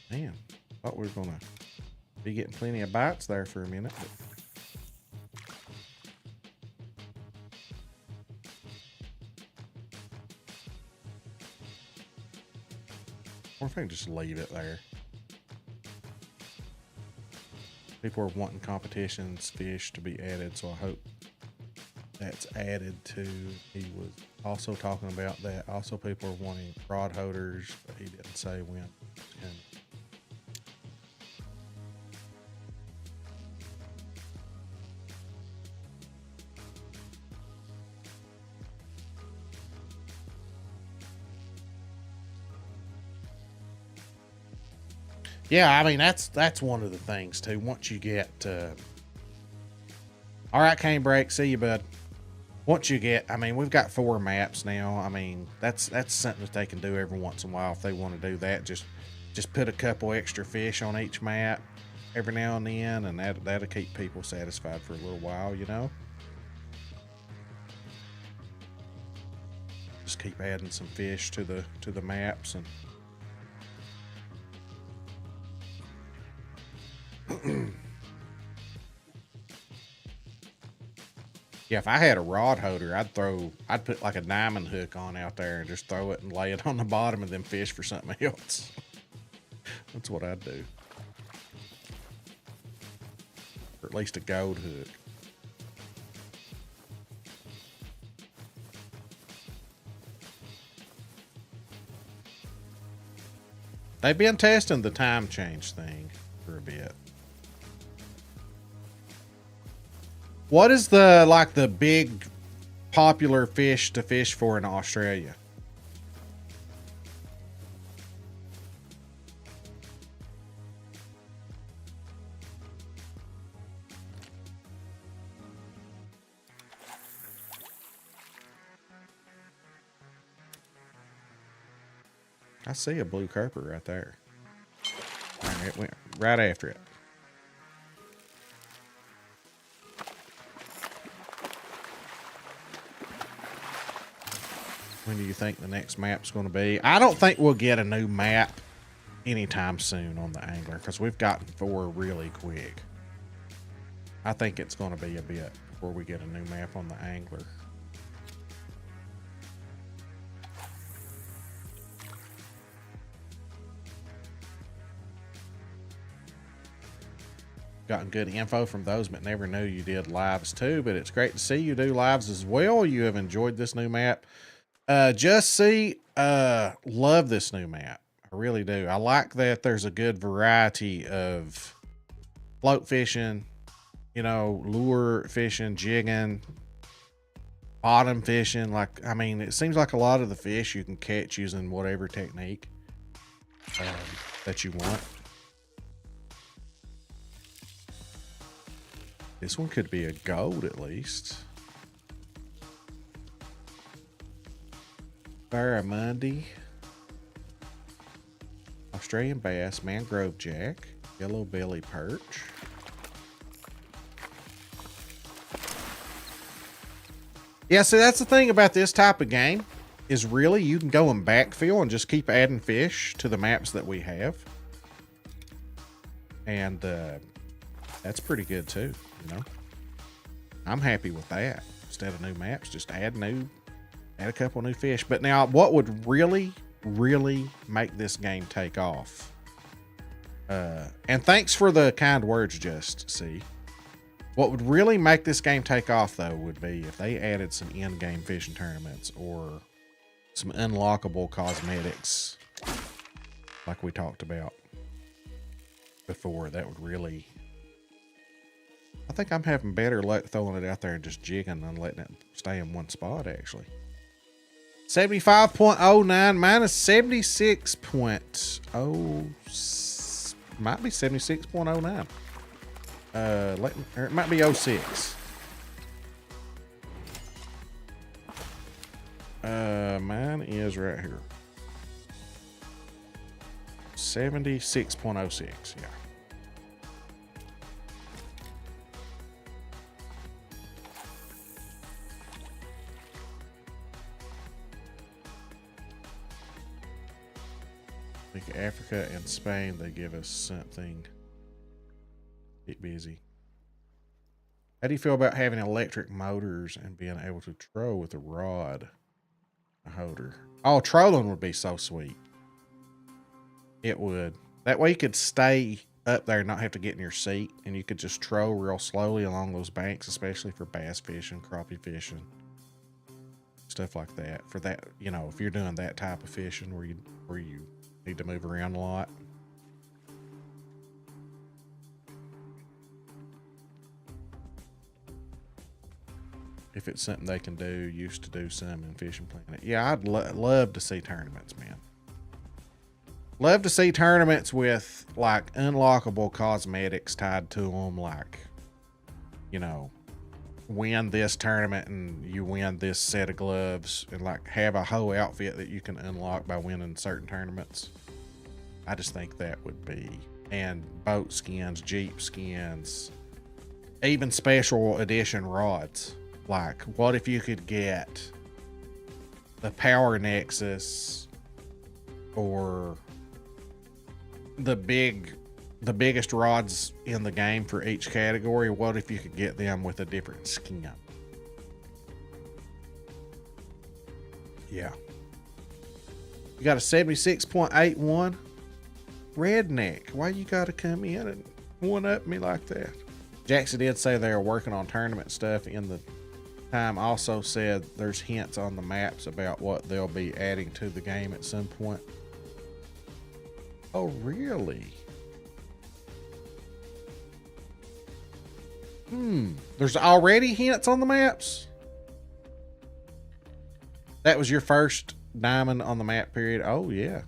Man, thought we were gonna Be getting plenty of bites there for a minute. But... or if I can just leave it there. People are wanting competitions fish to be added, so I hope that's added to. He was also talking about that. Also, people are wanting rod holders, but he didn't say when. And yeah, I mean that's one of the things too. Once you get, all right, Cane Break, see you, bud. Once you get, I mean, we've got 4 maps now. I mean, that's something that they can do every once in a while if they want to do that. Just put a couple extra fish on each map every now and then, and that'll keep people satisfied for a little while, you know. Just keep adding some fish to the maps and. Yeah, if I had a rod holder, I'd put like a diamond hook on out there and just throw it and lay it on the bottom and then fish for something else. That's what I'd do. Or at least a gold hook. They've been testing the time change thing for a bit. What is the big popular fish to fish for in Australia? I see a blue kerper right there. All right, it went right after it. When do you think the next map's going to be? I don't think we'll get a new map anytime soon on the Angler because we've gotten 4 really quick. I think it's going to be a bit before we get a new map on the Angler. Gotten good info from those, but never knew you did lives too. But it's great to see you do lives as well. You have enjoyed this new map. Just see, love this new map. I really do. I like that there's a good variety of float fishing, you know, lure fishing, jigging, bottom fishing. Like, I mean, it seems like a lot of the fish you can catch using whatever technique that you want. This one could be a gold at least. Barramundi, Australian bass, mangrove jack, yellow belly perch. Yeah, so that's the thing about this type of game is really you can go and backfill and just keep adding fish to the maps that we have. And that's pretty good too, you know. I'm happy with that. Instead of new maps, just add a couple new fish. But now what would really make this game take off, and thanks for the kind words, Just See, what would really make this game take off though would be if they added some in-game fishing tournaments or some unlockable cosmetics like we talked about before. That would really, I think I'm having better luck throwing it out there and just jigging than letting it stay in one spot actually. 75.09 minus 76.0, might be 76.09. Or it might be 06. Mine is right here. 76.06, yeah. I think Africa and Spain, they give us something. Get busy. How do you feel about having electric motors and being able to troll with a rod? A holder. Oh, trolling would be so sweet. It would. That way you could stay up there and not have to get in your seat, and you could just troll real slowly along those banks, especially for bass fishing, crappie fishing, stuff like that. For that, you know, if you're doing that type of fishing where you need to move around a lot. If it's something they can do, used to do some in Fishing Planet. Yeah, I'd love to see tournaments, man. Love to see tournaments with, like, unlockable cosmetics tied to them, like, you know, win this tournament and you win this set of gloves, and, like, have a whole outfit that you can unlock by winning certain tournaments. I just think that would be... And boat skins, Jeep skins, even special edition rods. Like, what if you could get the Power Nexus or the biggest rods in the game for each category? What if you could get them with a different skin? Yeah. You got a 76.81 redneck. Why you gotta come in and one up me like that? Jackson did say they were working on tournament stuff in the time. Also said there's hints on the maps about what they'll be adding to the game at some point. Oh, really? There's already hints on the maps? That was your first diamond on the map period? Oh, yeah.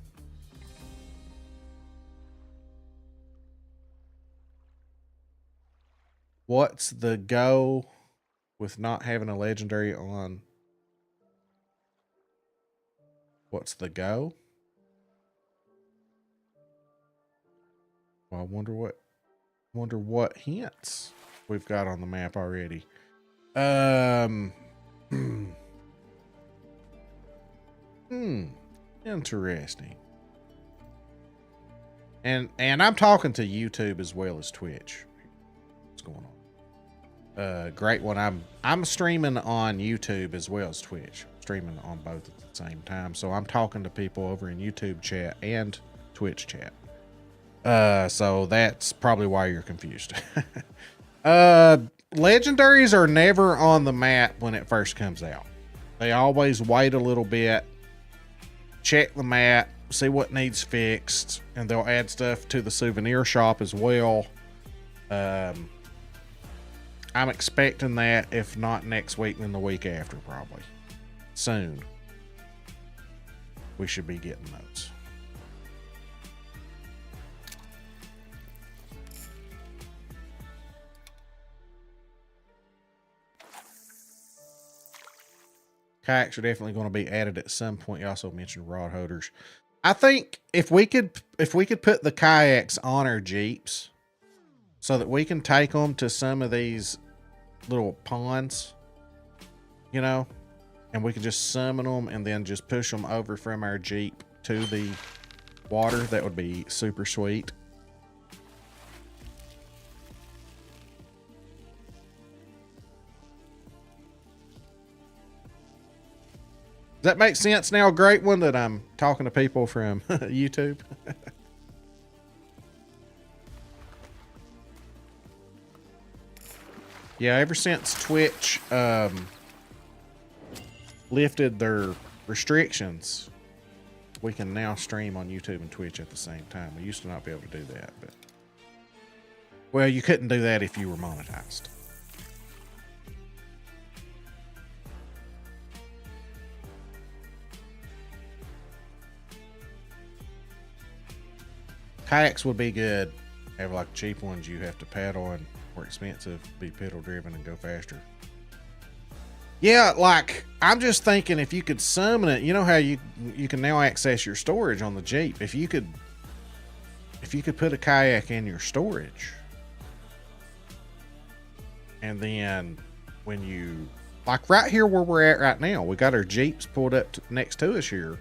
What's the go with not having a legendary on? What's the go? Well, I wonder what hints we've got on the map already. Interesting. And I'm talking to YouTube as well as Twitch. What's going on? Great one. I'm streaming on YouTube as well as Twitch. Streaming on both at the same time. So I'm talking to people over in YouTube chat and Twitch chat. So that's probably why you're confused. Legendaries are never on the map when it first comes out. They always wait a little bit, check the map, see what needs fixed, and they'll add stuff to the souvenir shop as well. I'm expecting that, if not next week, then the week after, probably. Soon. We should be getting those. Kayaks are definitely going to be added at some point. You also mentioned rod holders. I think if we could put the kayaks on our Jeeps so that we can take them to some of these little ponds, you know, and we can just summon them and then just push them over from our Jeep to the water, that would be super sweet. Does that make sense now? Great one that I'm talking to people from YouTube. Yeah, ever since Twitch lifted their restrictions, we can now stream on YouTube and Twitch at the same time. We used to not be able to do that, but well, you couldn't do that if you were monetized. Kayaks would be good. Have like cheap ones you have to paddle, and more expensive, be pedal driven and go faster. Yeah, like I'm just thinking if you could summon it, you know how you can now access your storage on the Jeep. If you could put a kayak in your storage, and then when you, like right here where we're at right now, we got our Jeeps pulled up next to us here.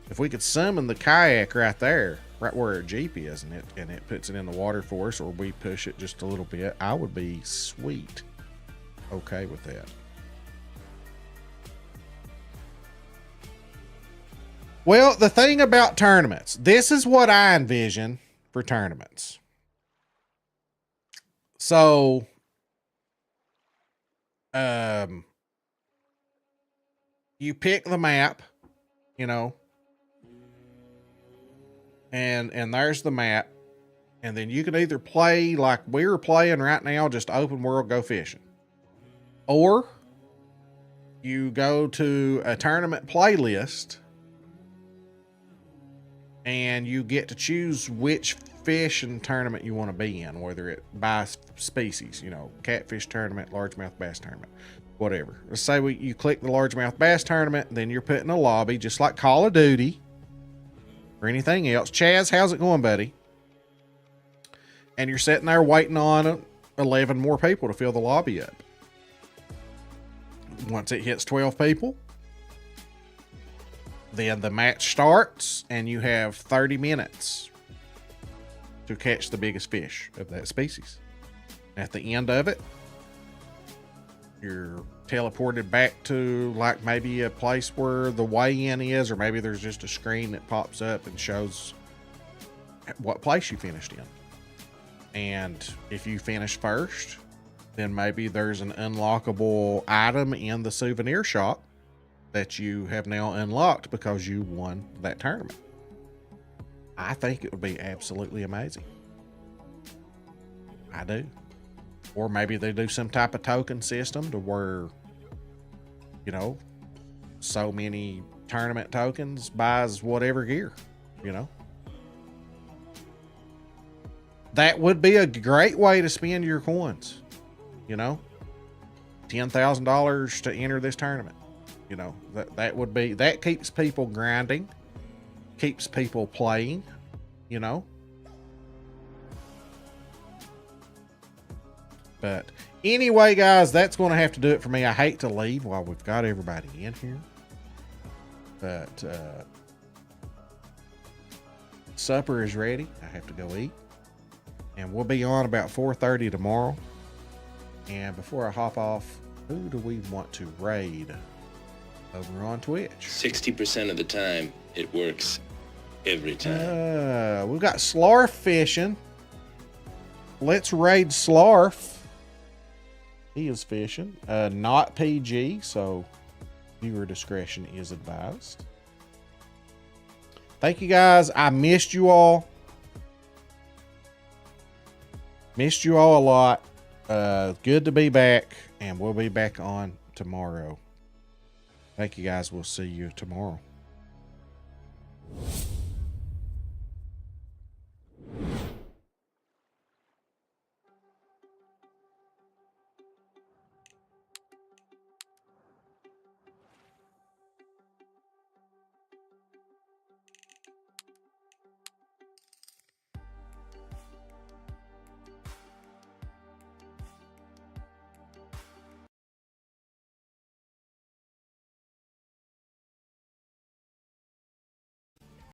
If we could summon the kayak right there, right where our Jeep is, and it puts it in the water for us, or we push it just a little bit, I would be sweet okay with that. Well, the thing about tournaments, this is what I envision for tournaments. So, you pick the map, you know, and there's the map, and then you can either play like we're playing right now, just open world, go fishing, or you go to a tournament playlist and you get to choose which fish and tournament you want to be in, whether it by species, you know, catfish tournament, largemouth bass tournament, whatever. Let's say you click the largemouth bass tournament, then you're put in a lobby just like Call of Duty or anything else. Chaz, how's it going, buddy? And you're sitting there waiting on 11 more people to fill the lobby up. Once it hits 12 people, then the match starts and you have 30 minutes to catch the biggest fish of that species. At the end of it, you're teleported back to like maybe a place where the weigh-in is, or maybe there's just a screen that pops up and shows what place you finished in. And if you finish first, then maybe there's an unlockable item in the souvenir shop that you have now unlocked because you won that tournament. I think it would be absolutely amazing. I do. Or maybe they do some type of token system to where, you know, so many tournament tokens buys whatever gear, you know. That would be a great way to spend your coins, you know. $10,000 to enter this tournament. You know, that would be, that keeps people grinding, keeps people playing, you know. But anyway, guys, that's going to have to do it for me. I hate to leave while we've got everybody in here, but supper is ready. I have to go eat, and we'll be on about 4:30 tomorrow. And before I hop off, who do we want to raid over on Twitch? 60% of the time, it works every time. We've got Slarf fishing. Let's raid Slarf. He is fishing. Not PG, so viewer discretion is advised. Thank you, guys. I missed you all. Missed you all a lot. Good to be back, and we'll be back on tomorrow. Thank you, guys. We'll see you tomorrow.